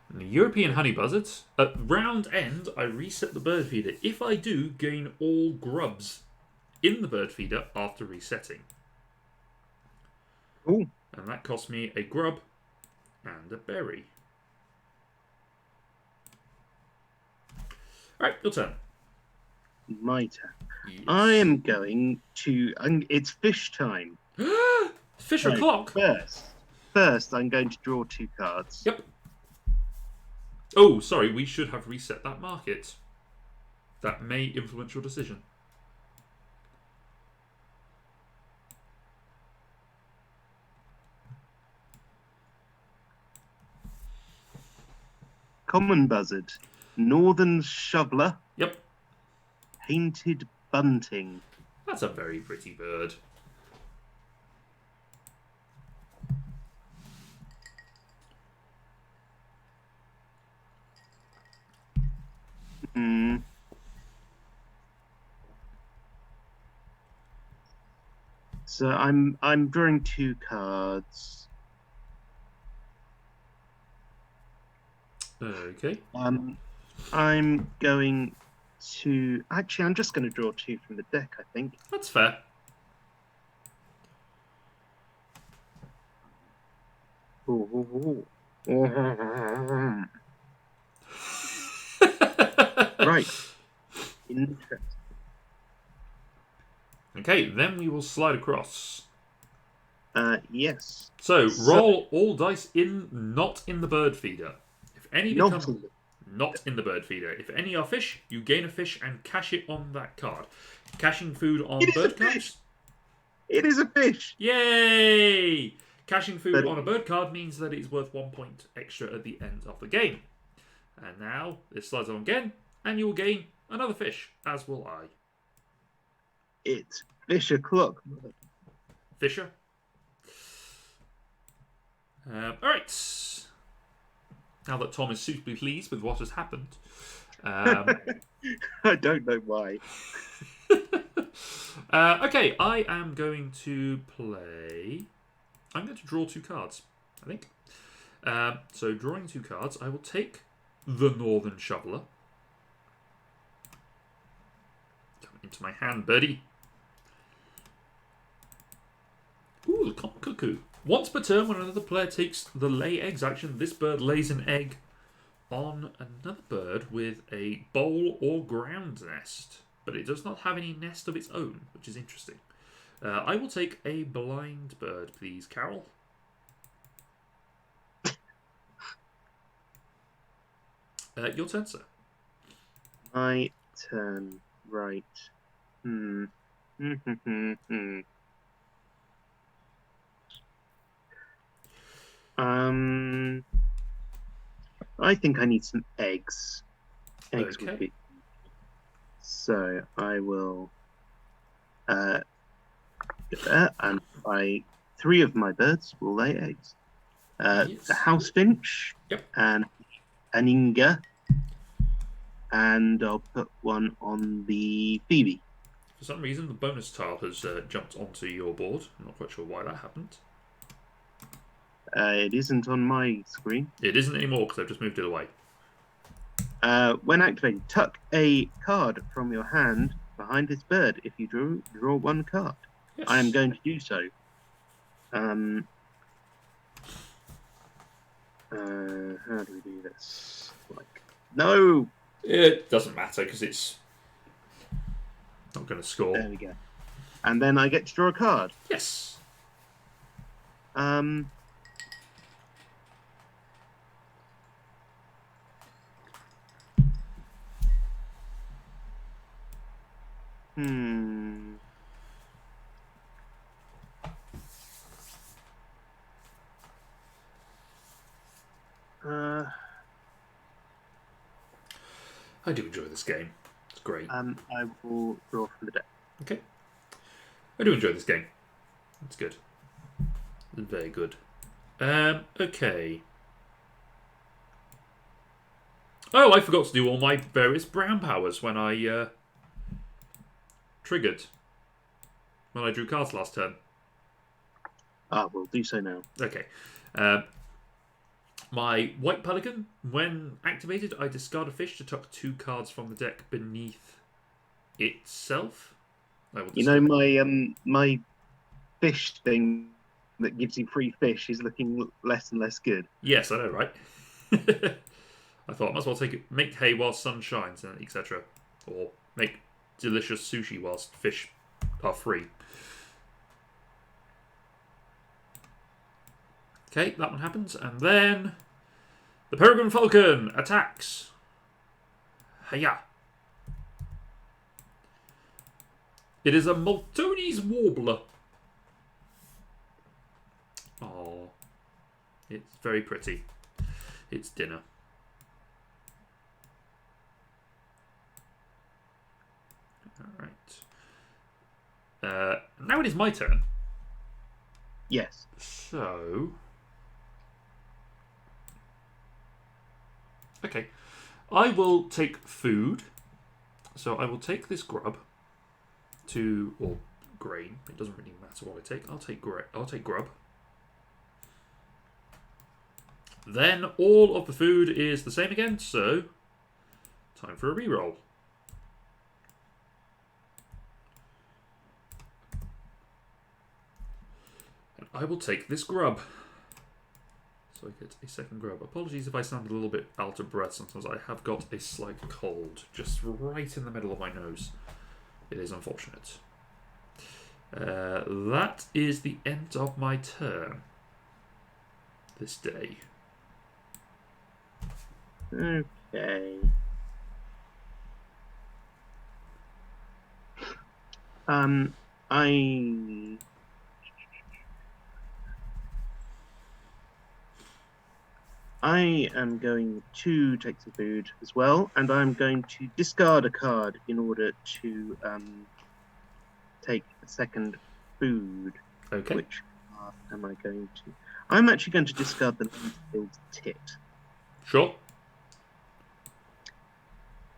And the European honey buzzards, at round end, I reset the bird feeder. If I do, gain all grubs in the bird feeder after resetting. Ooh. And that cost me a grub and a berry. Alright, your turn. My turn. Yes. I am going to... it's fish time. Fish o'clock? First, I'm going to draw 2 cards. Yep. Oh, sorry, we should have reset that market. That may influence your decision. Common buzzard. Northern shoveler. Yep. Painted bunting. That's a very pretty bird. So I'm drawing 2 cards. Okay. I'm going to... Actually, I'm just going to draw 2 from the deck, I think. That's fair. Right. Interesting. Okay, then we will slide across. Yes. So, roll all dice not in the bird feeder. If any become not in the bird feeder. If any are fish, you gain a fish and cash it on that card. Cashing food on bird cards. It is a fish! Yay! Cashing food on a bird card means that it's worth 1 point extra at the end of the game. And now, this slides on again, and you will gain another fish, as will I. It's fish o'clock. Fisher. Alright. Now that Tom is suitably pleased with what has happened. I don't know why. Okay, I am going to play... I'm going to draw 2 cards, I think. So drawing 2 cards, I will take the Northern Shoveler. Coming into my hand, birdie. Ooh, the Common Cuckoo. Once per turn, when another player takes the lay eggs action, this bird lays an egg on another bird with a bowl or ground nest. But it does not have any nest of its own, which is interesting. I will take a blind bird, please, Carol. Your turn, sir. My turn. Right. I think I need some eggs. Eggs would be. So I will get there, and 3 of my birds will lay eggs. Yes. The house finch, and an inga, and I'll put one on the phoebe. For some reason, the bonus tile has jumped onto your board. I'm not quite sure why that happened. It isn't on my screen. It isn't anymore because I've just moved it away. When activated, tuck a card from your hand behind this bird if you draw 1 card. Yes. I am going to do so. How do we do this? No! It doesn't matter because it's not going to score. There we go. And then I get to draw a card. Yes. I do enjoy this game. It's great. I will draw from the deck. Okay. I do enjoy this game. It's good. It's very good. Okay. Oh, I forgot to do all my various brown powers when I triggered. When I drew cards last turn. We'll do so now. Okay. My white pelican, when activated, I discard a fish to tuck 2 cards from the deck beneath itself. You know, my fish thing that gives you free fish is looking less and less good. Yes, I know, right? I thought I might as well make hay whilst sun shines, etc. Or make delicious sushi whilst fish are free. Okay, that one happens, and then the Peregrine Falcon attacks. Hiya! It is a Maltese Warbler. Oh, it's very pretty. It's dinner. All right. Now it is my turn. Yes. So, okay, I will take food. So I will take this grub or grain. It doesn't really matter what I take. I'll take grub. Then all of the food is the same again. So time for a reroll. And I will take this grub. So I get a second grub. Apologies if I sound a little bit out of breath. Sometimes I have got a slight cold just right in the middle of my nose. It is unfortunate. That is the end of my turn this day. Okay. I am going to take some food as well, and I'm going to discard a card in order to take a second food. Okay. Which card am I going to? I'm actually going to discard the Landfield Tit. Sure.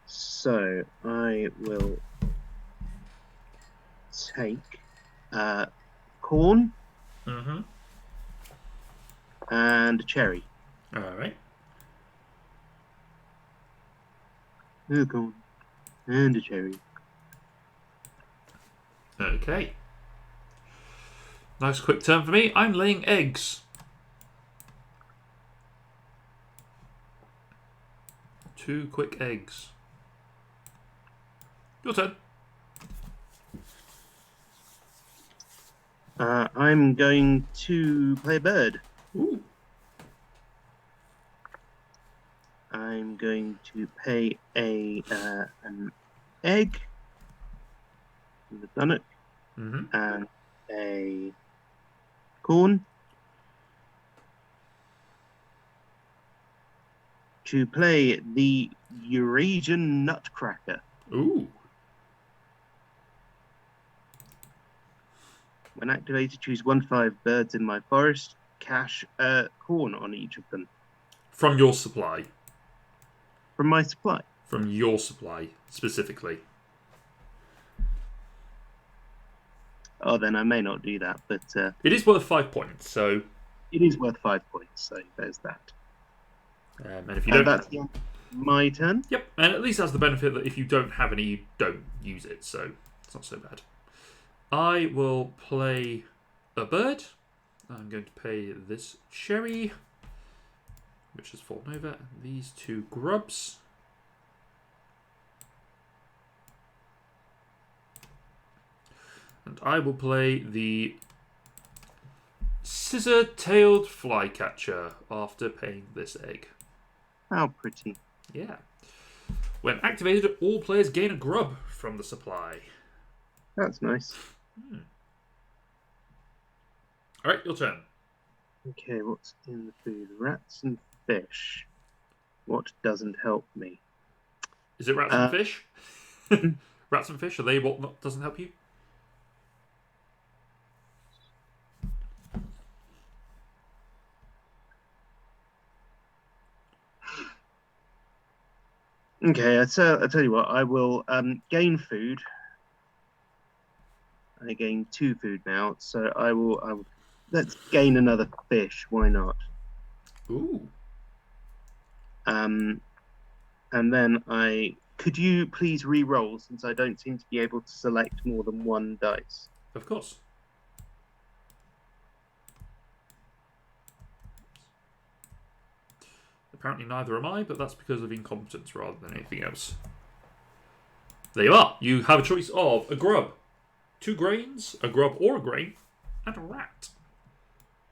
So I will take corn Mm-hmm. and a cherry. All right. Corn and a cherry. Okay. Nice quick turn for me. I'm laying eggs. 2 quick eggs. Your turn. I'm going to play a bird. Ooh. I'm going to pay an egg in the dunnock Mm-hmm. and a corn to play the Eurasian Nutcracker. Ooh. When activated, choose 1-5 birds in my forest. Cash corn on each of them. From your supply. From my supply. From your supply, specifically. Oh, then I may not do that, but It is worth 5 points, so... it is worth 5 points, so there's that. and if you don't... that's the end of my turn. Yep, and at least has the benefit that if you don't have any, you don't use it, so it's not so bad. I will play a bird. I'm going to pay this cherry, which has fallen over, and these 2 grubs. And I will play the scissor-tailed flycatcher after paying this egg. How pretty. Yeah. When activated, all players gain a grub from the supply. That's nice. Alright, your turn. Okay, what's in the food? Rats and fish. What doesn't help me? Is it rats and fish? Rats and fish, are they what doesn't help you? Okay, I tell you what, I will gain food. I gain 2 food now, so I will let's gain another fish, why not? Ooh. And then could you please re-roll, since I don't seem to be able to select more than 1 dice? Of course. Apparently neither am I, but that's because of incompetence rather than anything else. There you are. You have a choice of a grub, 2 grains, a grub or a grain, and a rat.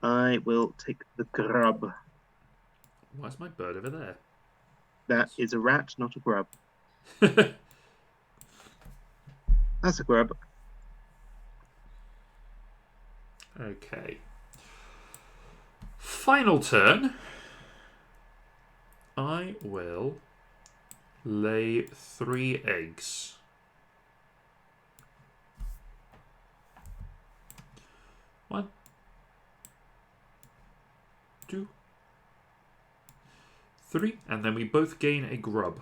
I will take the grub. Why is my bird over there? That is a rat, not a grub. That's a grub. Okay. Final turn. I will lay 3 eggs. 1, 2, 3, and then we both gain a grub.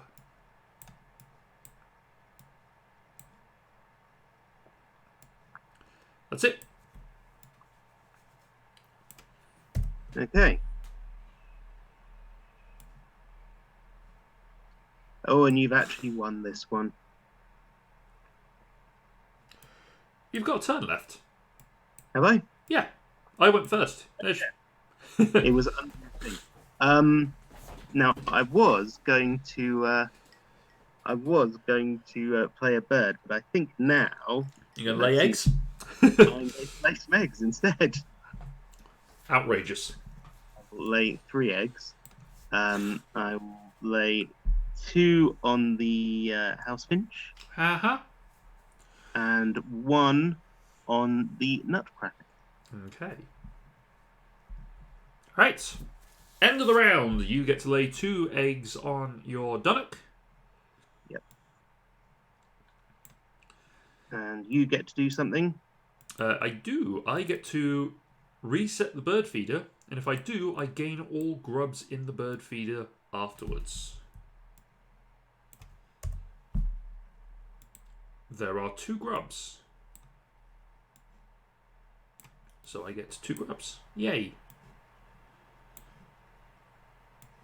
That's it. Okay. Oh, and you've actually won this one. You've got a turn left. Have I? Yeah, I went first. It was now I was going to play a bird, but I think now You're gonna lay eggs? I'm going to lay some eggs instead. Outrageous. I'll lay 3 eggs. I will lay 2 on the house finch. Uh-huh. And 1 on the nutcracker. Okay. Right. End of the round. You get to lay 2 eggs on your dunnock. Yep. And you get to do something? I do. I get to reset the bird feeder, and if I do, I gain all grubs in the bird feeder afterwards. There are 2 grubs. So I get 2 grubs. Yay.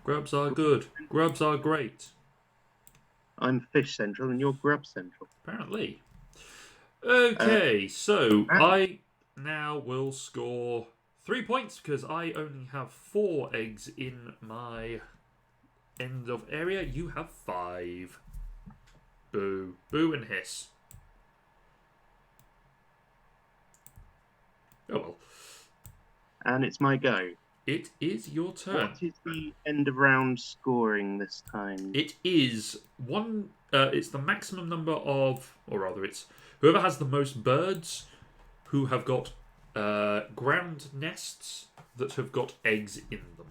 Grubs are good. Grubs are great. I'm Fish Central and you're Grub Central. Apparently. Okay, so and- I now will score 3 points because I only have 4 eggs in my end of area. You have 5. Boo. Boo and hiss. Oh well. And it's my go. It is your turn. What is the end of round scoring this time? It is one. It's the maximum number of, or rather, it's whoever has the most birds who have got ground nests that have got eggs in them.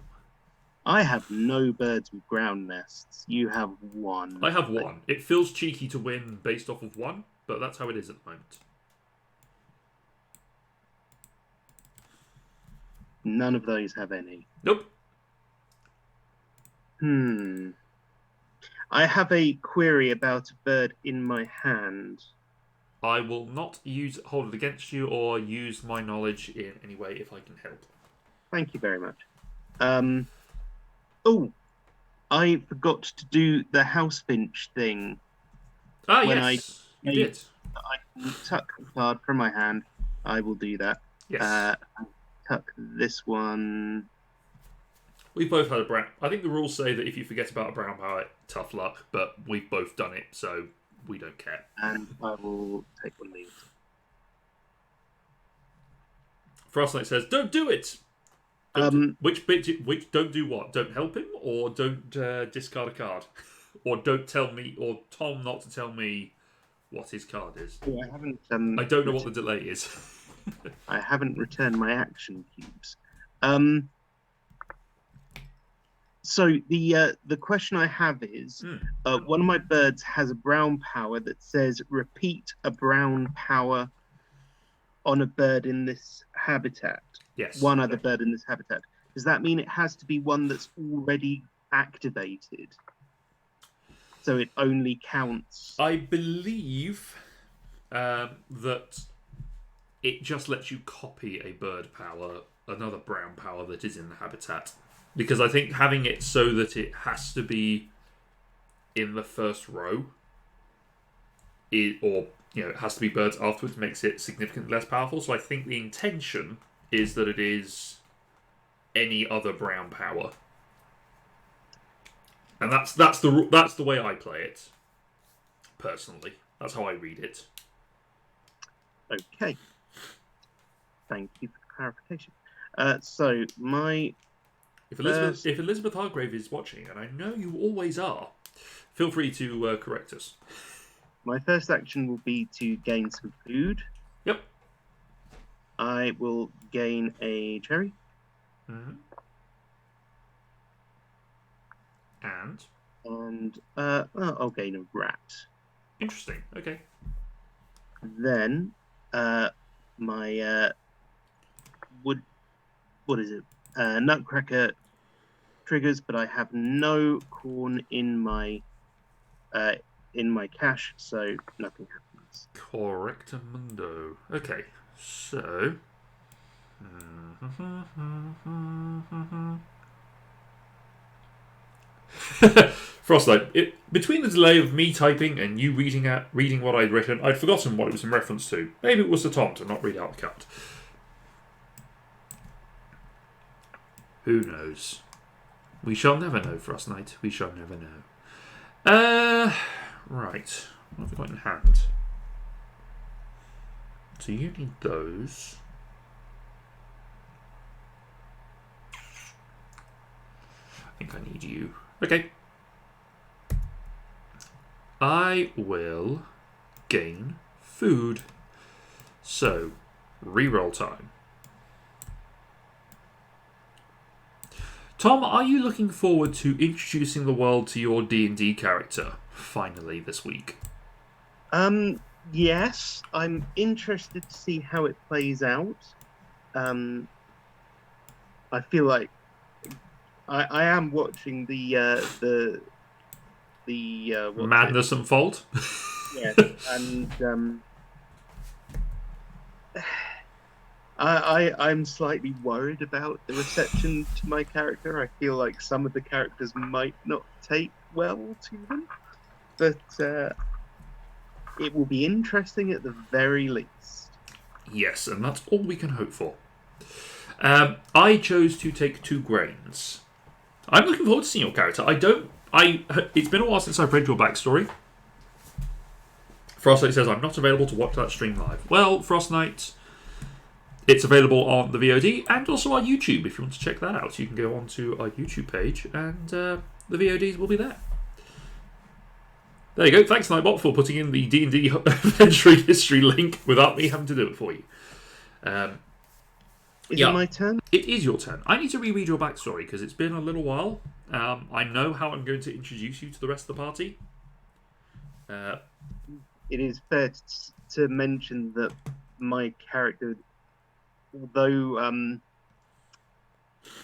I have no birds with ground nests. You have 1. I have 1. It feels cheeky to win based off of 1, but that's how it is at the moment. None of those have any. Nope. I have a query about a bird in my hand. I will not hold it against you or use my knowledge in any way if I can help. Thank you very much. Oh, I forgot to do the house finch thing. Ah, yes, you did. I can tuck a card from my hand. I will do that. Yes. Tuck this one. We've both had a brown. I think the rules say that if you forget about a brown power, tough luck, but we've both done it, so we don't care. And I will take one of these. Frostlight says, "Don't do it." Which don't do what? Don't help him, or don't discard a card, or don't tell me, or Tom not to tell me what his card is. Oh, I haven't. I don't know what the delay is. I haven't returned my action cubes. So the question I have is, one of my birds has a brown power that says repeat a brown power on a bird in this habitat. Yes. One other bird in this habitat. Does that mean it has to be one that's already activated? So it only counts. I believe that it just lets you copy a bird power, another brown power that is in the habitat. Because I think having it so that it has to be in the first row, or it has to be birds afterwards, makes it significantly less powerful. So I think the intention is that it is any other brown power, and that's the way I play it. Personally, that's how I read it. Okay. Thank you for the clarification. So my. If Elizabeth Hargrave is watching, and I know you always are, feel free to correct us. My first action will be to gain some food. Yep. I will gain a cherry. Mm-hmm. And I'll gain a rat. Interesting. Okay. Then my wood. What is it? Nutcracker triggers, but I have no corn in my cache, so nothing happens. Correctamundo. Okay, so Frostlight. Between the delay of me typing and you reading what I'd written, I'd forgotten what it was in reference to. Maybe it was to Tom to not read out the card. Who knows? We shall never know, Frostlight. We shall never know. Right. What have we got in hand? So you need those. I think I need you. Okay. I will gain food. So, reroll time. Tom, are you looking forward to introducing the world to your D&D character finally this week? Yes, I'm interested to see how it plays out. I feel like I am watching the Madness Unfold. Yes, and I'm slightly worried about the reception to my character. I feel like some of the characters might not take well to them, but it will be interesting at the very least. Yes, and that's all we can hope for. I chose to take 2 grains. I'm looking forward to seeing your character. It's been a while since I've read your backstory. Frostlight says, I'm not available to watch that stream live. Well, Frost Knight, it's available on the VOD and also our YouTube. If you want to check that out, you can go onto our YouTube page and the VODs will be there. There you go. Thanks, Nightbot, for putting in the D&D Adventuring History link without me having to do it for you. Is it my turn? It is your turn. I need to reread your backstory because it's been a little while. I know how I'm going to introduce you to the rest of the party. It is fair to mention that my character, although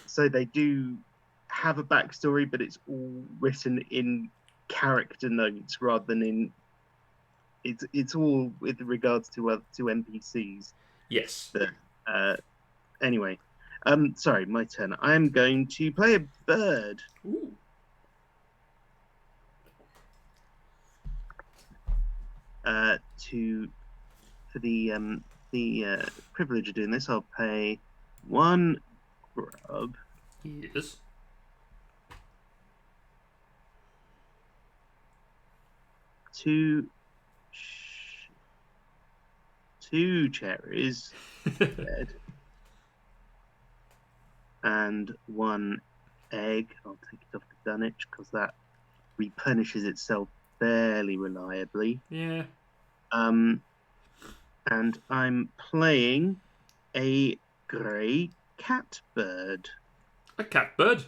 so they do have a backstory, but it's all written in character notes rather than in. It's all with regards to NPCs. Yes. But, anyway, sorry, my turn. I am going to play a bird. Ooh. For the privilege of doing this, I'll pay 1 grub. Yes. 2 cherries, dead, and 1 egg. I'll take it off the Dunwich because that replenishes itself fairly reliably. Yeah. And I'm playing a grey catbird. A catbird.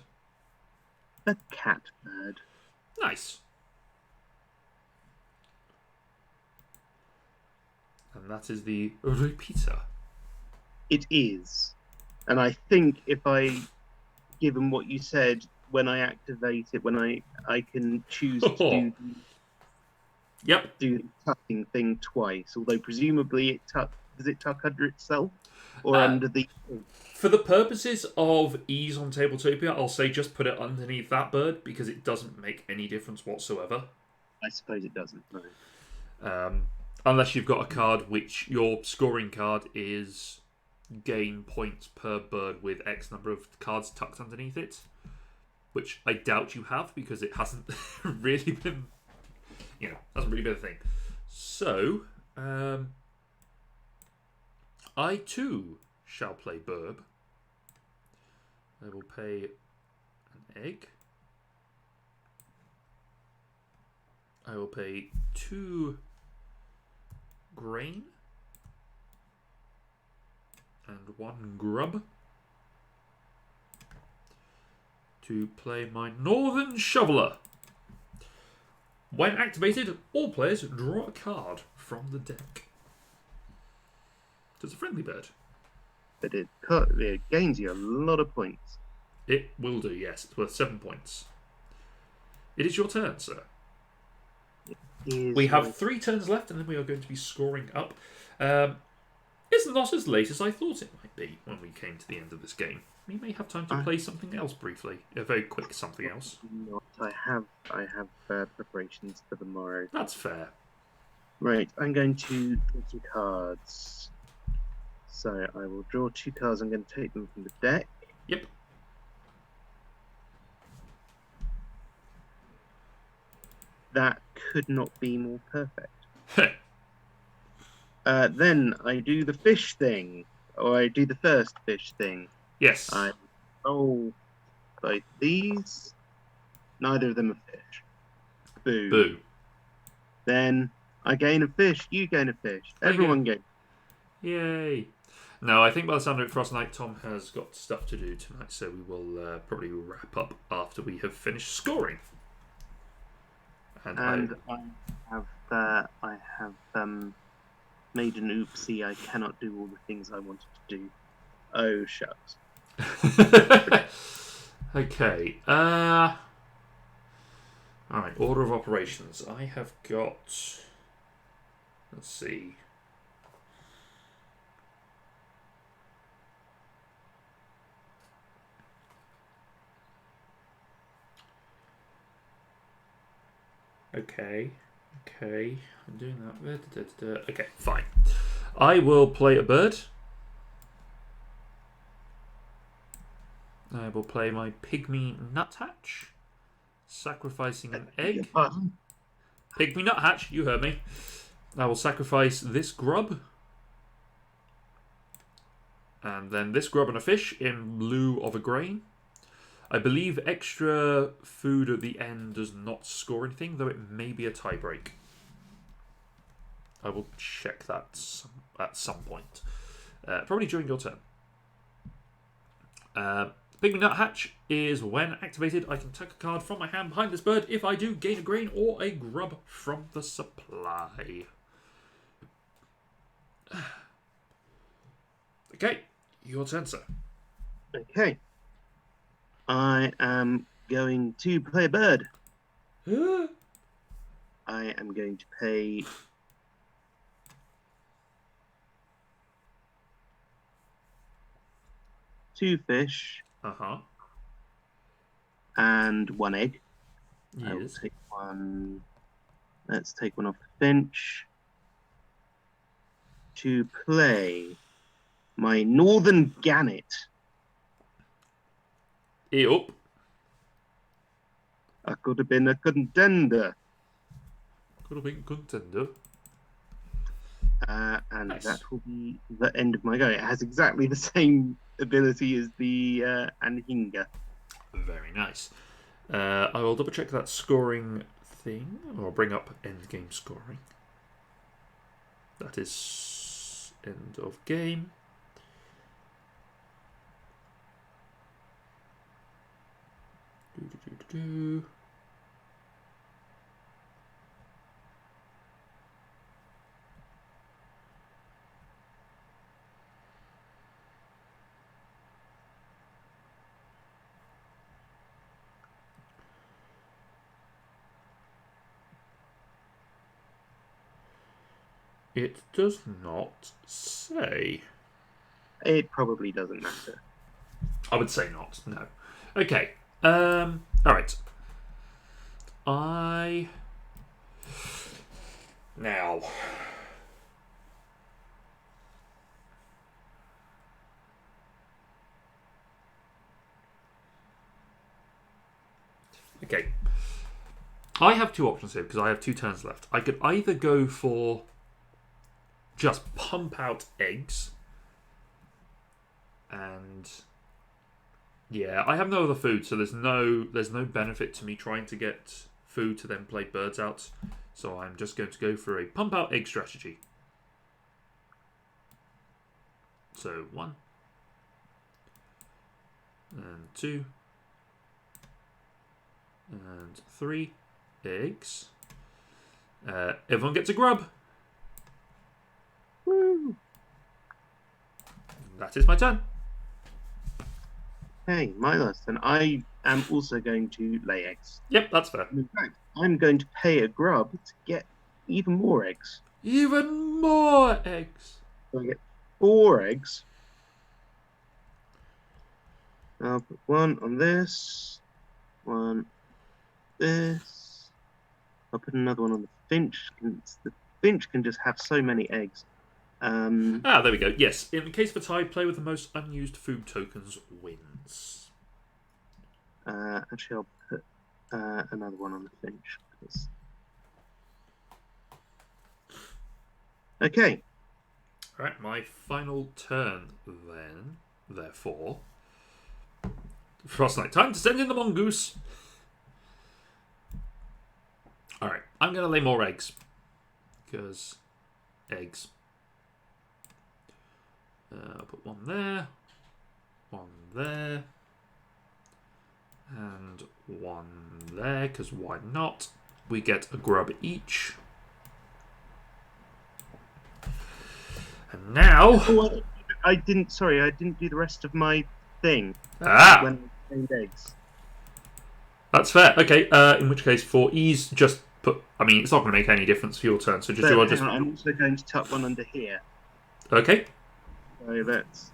A catbird. Nice. And that is the repeater. It is. And I think if I, given what you said, when I activate it, when I can choose to do the tucking thing twice, although presumably does it tuck under itself or under the... For the purposes of ease on Tabletopia, I'll say just put it underneath that bird because it doesn't make any difference whatsoever. I suppose it doesn't, no. Unless you've got a card which your scoring card is gain points per bird with X number of cards tucked underneath it, which I doubt you have because it hasn't really been, hasn't really been a thing. So, I too shall play Burb. I will pay an egg. I will pay 2 grain and 1 grub to play my Northern Shoveler. When activated, all players draw a card from the deck. So it's a friendly bird. But it gains you a lot of points. It will do, yes. It's worth 7 points. It is your turn, sir. We have 3 turns left, and then we are going to be scoring up. It's not as late as I thought it might be when we came to the end of this game. We may have time to play something else briefly. A very quick something else. Not. I have preparations for tomorrow. That's fair. Right, I'm going to draw 2 cards. So I will draw 2 cards. I'm going to take them from the deck. Yep. That could not be more perfect. Then I do the fish thing, or I do the first fish thing. Yes. I roll both these. Neither of them are fish. Boo. Boo. Then I gain a fish. You gain a fish. Everyone gains. Yay. No, I think by the sound of it, Frost Knight, Tom has got stuff to do tonight, so we will probably wrap up after we have finished scoring. And I have made an oopsie. I cannot do all the things I wanted to do. Oh, shucks. Okay. Alright, order of operations. I have got... Let's see. Okay. I'm doing that. Okay, fine. I will play a bird. I will play my pygmy nuthatch, sacrificing an egg. Pygmy nuthatch, you heard me. I will sacrifice this grub. And then this grub and a fish in lieu of a grain. I believe extra food at the end does not score anything, though it may be a tie break. I will check that at some point. Probably during your turn. Pygmy Nuthatch is when activated, I can take a card from my hand behind this bird. If I do, gain a grain or a grub from the supply. Okay, your turn, sir. Okay. I am going to play a bird. I am going to pay 2 fish and 1 egg. Yes. I will take one. Let's take one off the finch to play my northern gannet. Yup. I could have been a contender. Could have been contender. And nice. That will be the end of my go. It has exactly the same ability as the Anhinga. Very nice. I will double check that scoring thing, or bring up end game scoring. That is end of game. It does not say. It probably doesn't matter. I would say not, no. Okay. Alright. Now. Okay. I have 2 options here because I have 2 turns left. I could either go for just pump out eggs. And yeah, I have no other food, so there's no benefit to me trying to get food to then play birds out. So I'm just going to go for a pump out egg strategy. So 1 and 2 and 3 eggs. Everyone gets a grub. Woo! That is my turn. Hey, my last turn. I am also going to lay eggs. Yep, that's fair. In fact, I'm going to pay a grub to get even more eggs. Even more eggs. So I get 4 eggs. I'll put 1 on this, 1 this. I'll put another one on the finch. The finch can just have so many eggs. There we go. Yes, in the case of a tie, player with the most unused food tokens wins. Actually, I'll put another one on the finch. Okay. Alright, my final turn then, therefore. Frostnight, time to send in the mongoose. Alright, I'm going to lay more eggs. Because eggs. I'll put 1 there, 1 there, and 1 there, because why not? We get a grub each. And now... Oh, I didn't do the rest of my thing. When I made eggs. That's fair. Okay, in which case, for ease, just put... I mean, it's not going to make any difference for your turn, so just... I'm also going to tuck 1 under here. Okay. So let's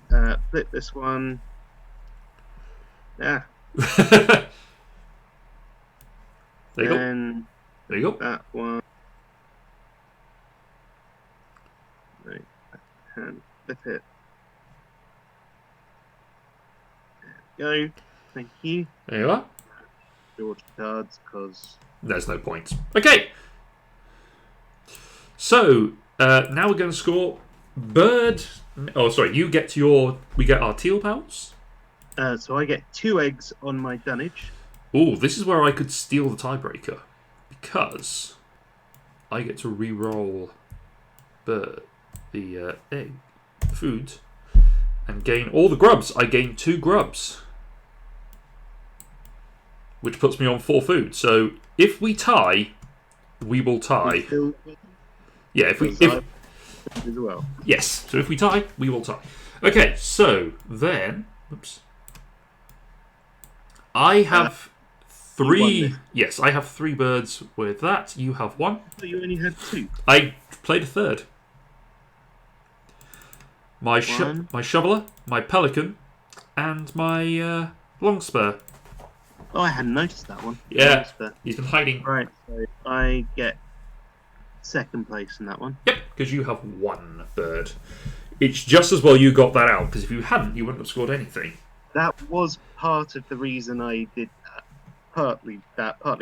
flip this one. Yeah. There you go. There you go. That one. No, I can flip it. There we go. Thank you. There you are. George cards, because There's no point. Okay. So, now we're going to score bird. Oh, sorry. You get your. We get our teal pals. so I get 2 eggs on my dunnage. Oh, this is where I could steal the tiebreaker. Because I get to re-roll the egg, food, and gain all the grubs. I gain 2 grubs, which puts me on 4 food. So if we tie, we will tie. Yeah, if as well. Yes, so if we tie, we will tie. Okay, so then, oops, I have 3. Yes, I have 3 birds with that. You have 1. But you only had 2. I played a third. My shoveler, my pelican, and my longspur. Oh, I hadn't noticed that one. Yeah, he's been hiding. Right, so I get 2nd place in that one. Yep, because you have 1 bird. It's just as well you got that out, because if you hadn't, you wouldn't have scored anything. That was part of the reason I did that. Partly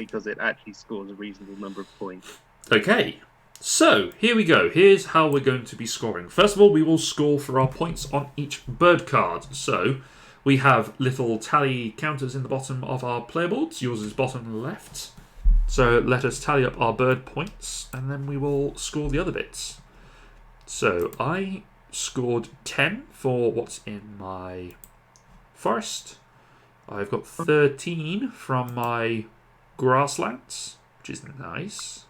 because it actually scores a reasonable number of points. Okay, so here we go. Here's how we're going to be scoring. First of all, we will score for our points on each bird card. So we have little tally counters in the bottom of our player boards. Yours is bottom left. So let us tally up our bird points, and then we will score the other bits. So I scored 10 for what's in my forest. I've got 13 from my grasslands, which is nice.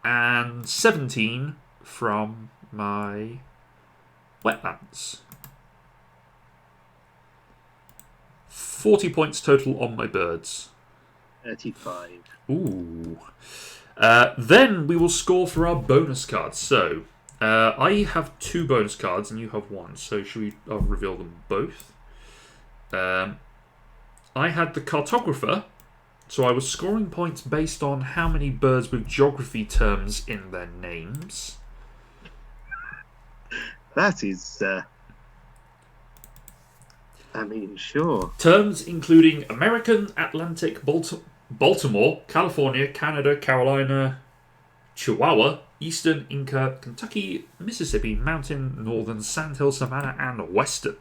And 17 from my wetlands. 40 points total on my birds. 35. Ooh. Then we will score for our bonus cards. So, I have 2 bonus cards and you have 1. So, should we reveal them both? I had the cartographer. So I was scoring points based on how many birds with geography terms in their names. That is... I mean, sure. Terms including American, Atlantic, Baltimore, California, Canada, Carolina, Chihuahua, Eastern, Inca, Kentucky, Mississippi, Mountain, Northern, Sandhill, Savannah, and Western.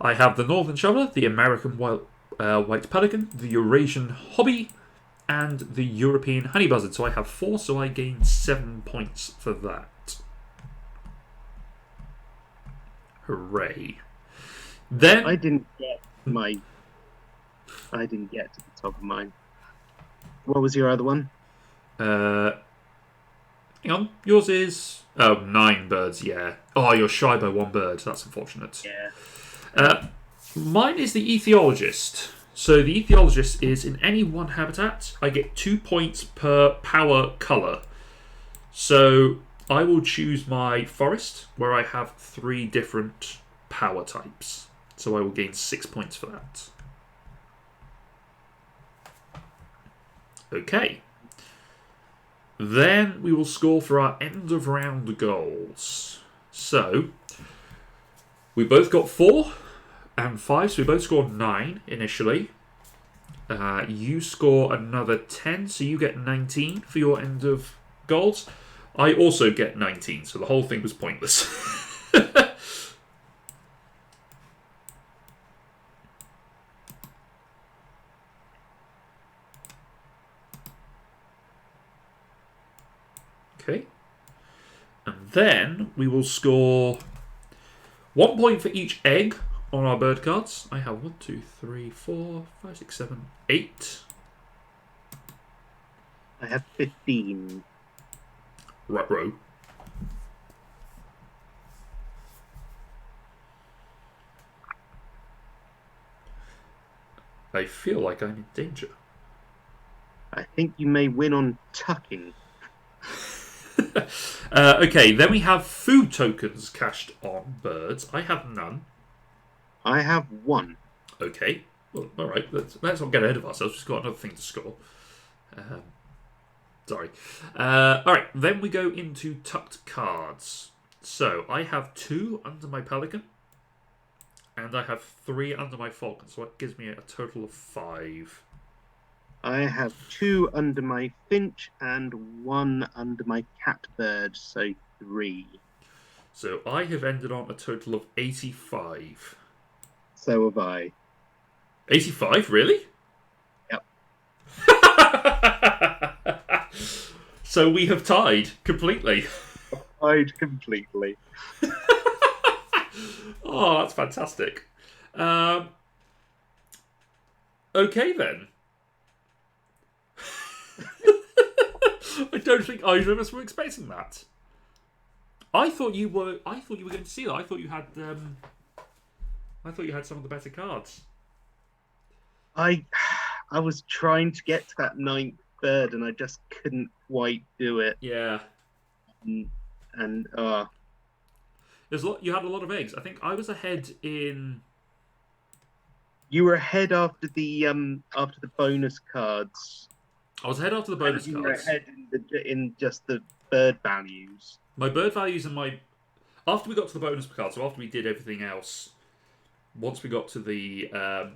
I have the Northern Shoveler, the American White Pelican, the Eurasian Hobby, and the European Honey Buzzard. So I have 4, so I gain 7 points for that. Hooray. Then I didn't get to the top of mine. What was your other one? Hang on. Yours is 9 birds, yeah. Oh, you're shy by 1 bird. That's unfortunate. Yeah. Mine is the Ethiologist. So the Ethiologist is in any one habitat. I get 2 points per power colour. So I will choose my forest, where I have 3 different power types. So I will gain 6 points for that. Okay. Then we will score for our end of round goals. So we both got 4 and 5, so we both scored 9 initially. You score another 10, so you get 19 for your end of goals. I also get 19, so the whole thing was pointless. Okay. And then we will score 1 point for each egg on our bird cards. I have 1, 2, 3, 4, 5, 6, 7, 8. I have 15. Right row. I feel like I'm in danger. I think you may win on tucking. Okay, then we have food tokens cached on birds. I have none. I have 1. Okay. Well, all right. Let's not get ahead of ourselves. We've got another thing to score. Sorry. All right. Then we go into tucked cards. So I have 2 under my Pelican, and I have 3 under my Falcon. So that gives me a total of 5. I have 2 under my Finch and 1 under my Catbird, so 3. So I have ended on a total of 85. So have I. 85, really? Yep. So we have tied completely. Tied completely. Oh, that's fantastic. Okay then. I don't think either of us were expecting that. I thought you were going to see that. I thought you had some of the better cards. I was trying to get to that 9th bird, and I just couldn't quite do it. Yeah. And You had a lot of eggs. I think I was ahead in. you were ahead after the bonus cards. I was ahead after the bonus you cards. were ahead in just the bird values. My bird values and my. After we got to the bonus cards, so after we did everything else, once we got to the. I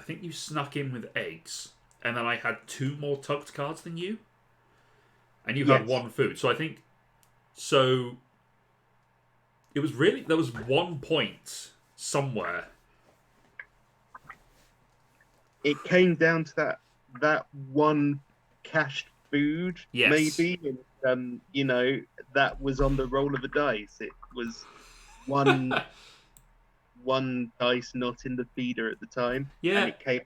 think you snuck in with eggs, and then I had 2 more tucked cards than you, and you had 1 food. So I think. So. It was really. There was 1 point somewhere. It came down to that 1 cached food, maybe. And, that was on the roll of the dice. It was one dice not in the feeder at the time. Yeah. And it came.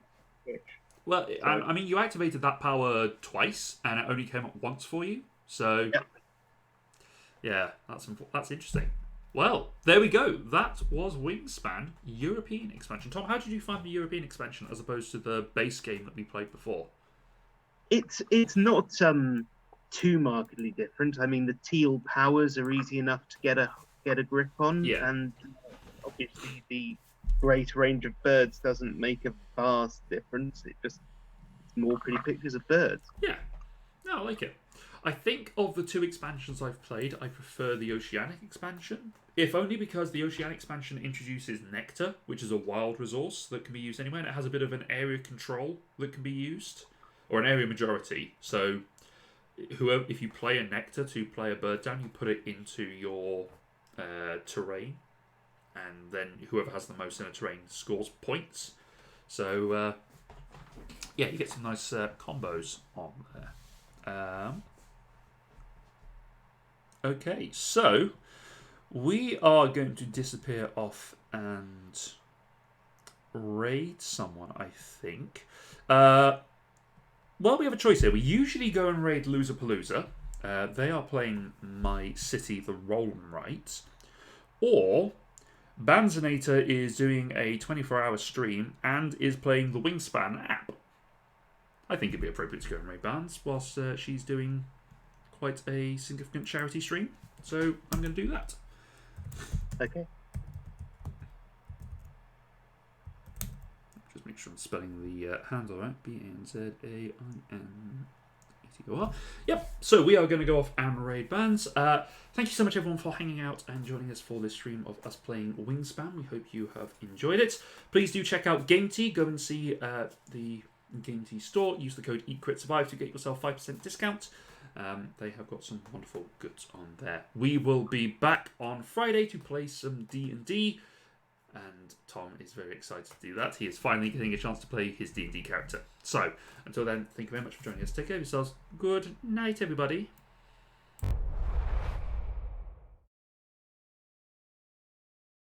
Well, so, I mean, you activated that power twice, and it only came up once for you. So, yeah, that's interesting. Well, there we go. That was Wingspan European expansion. Tom, how did you find the European expansion as opposed to the base game that we played before? It's not too markedly different. I mean, the teal powers are easy enough to get a grip on, and obviously the great range of birds doesn't make a vast difference. It's more pretty pictures of birds. Yeah, no, I like it. I think of the 2 expansions I've played, I prefer the Oceanic expansion. If only because the Oceanic expansion introduces Nectar, which is a wild resource that can be used anywhere, and it has a bit of an area control that can be used, or an area majority. So, if you play a Nectar to play a bird down, you put it into your terrain, and then whoever has the most in a terrain scores points. So, yeah, you get some nice combos on there. Okay, so we are going to disappear off and raid someone, I think. Well, we have a choice here. We usually go and raid Loserpalooza. They are playing My City, the Roll and Write. Or Banzinator is doing a 24-hour stream and is playing the Wingspan app. I think it'd be appropriate to go and raid Banz whilst she's doing quite a significant charity stream. So I'm going to do that. Okay. Just make sure I'm spelling the handle right. BANZAINETOR. Yep. So we are going to go off and raid Banz. Thank you so much, everyone, for hanging out and joining us for this stream of us playing Wingspan. We hope you have enjoyed it. Please do check out GameTee. Go and see the GameTee store. Use the code EatQuitSurvive to get yourself 5% discount. They have got some wonderful goods on there. We will be back on Friday to play some D&D, and Tom is very excited to do that. He is finally getting a chance to play his D&D character. So, until then, thank you very much for joining us. Take care of yourselves. Good night, everybody.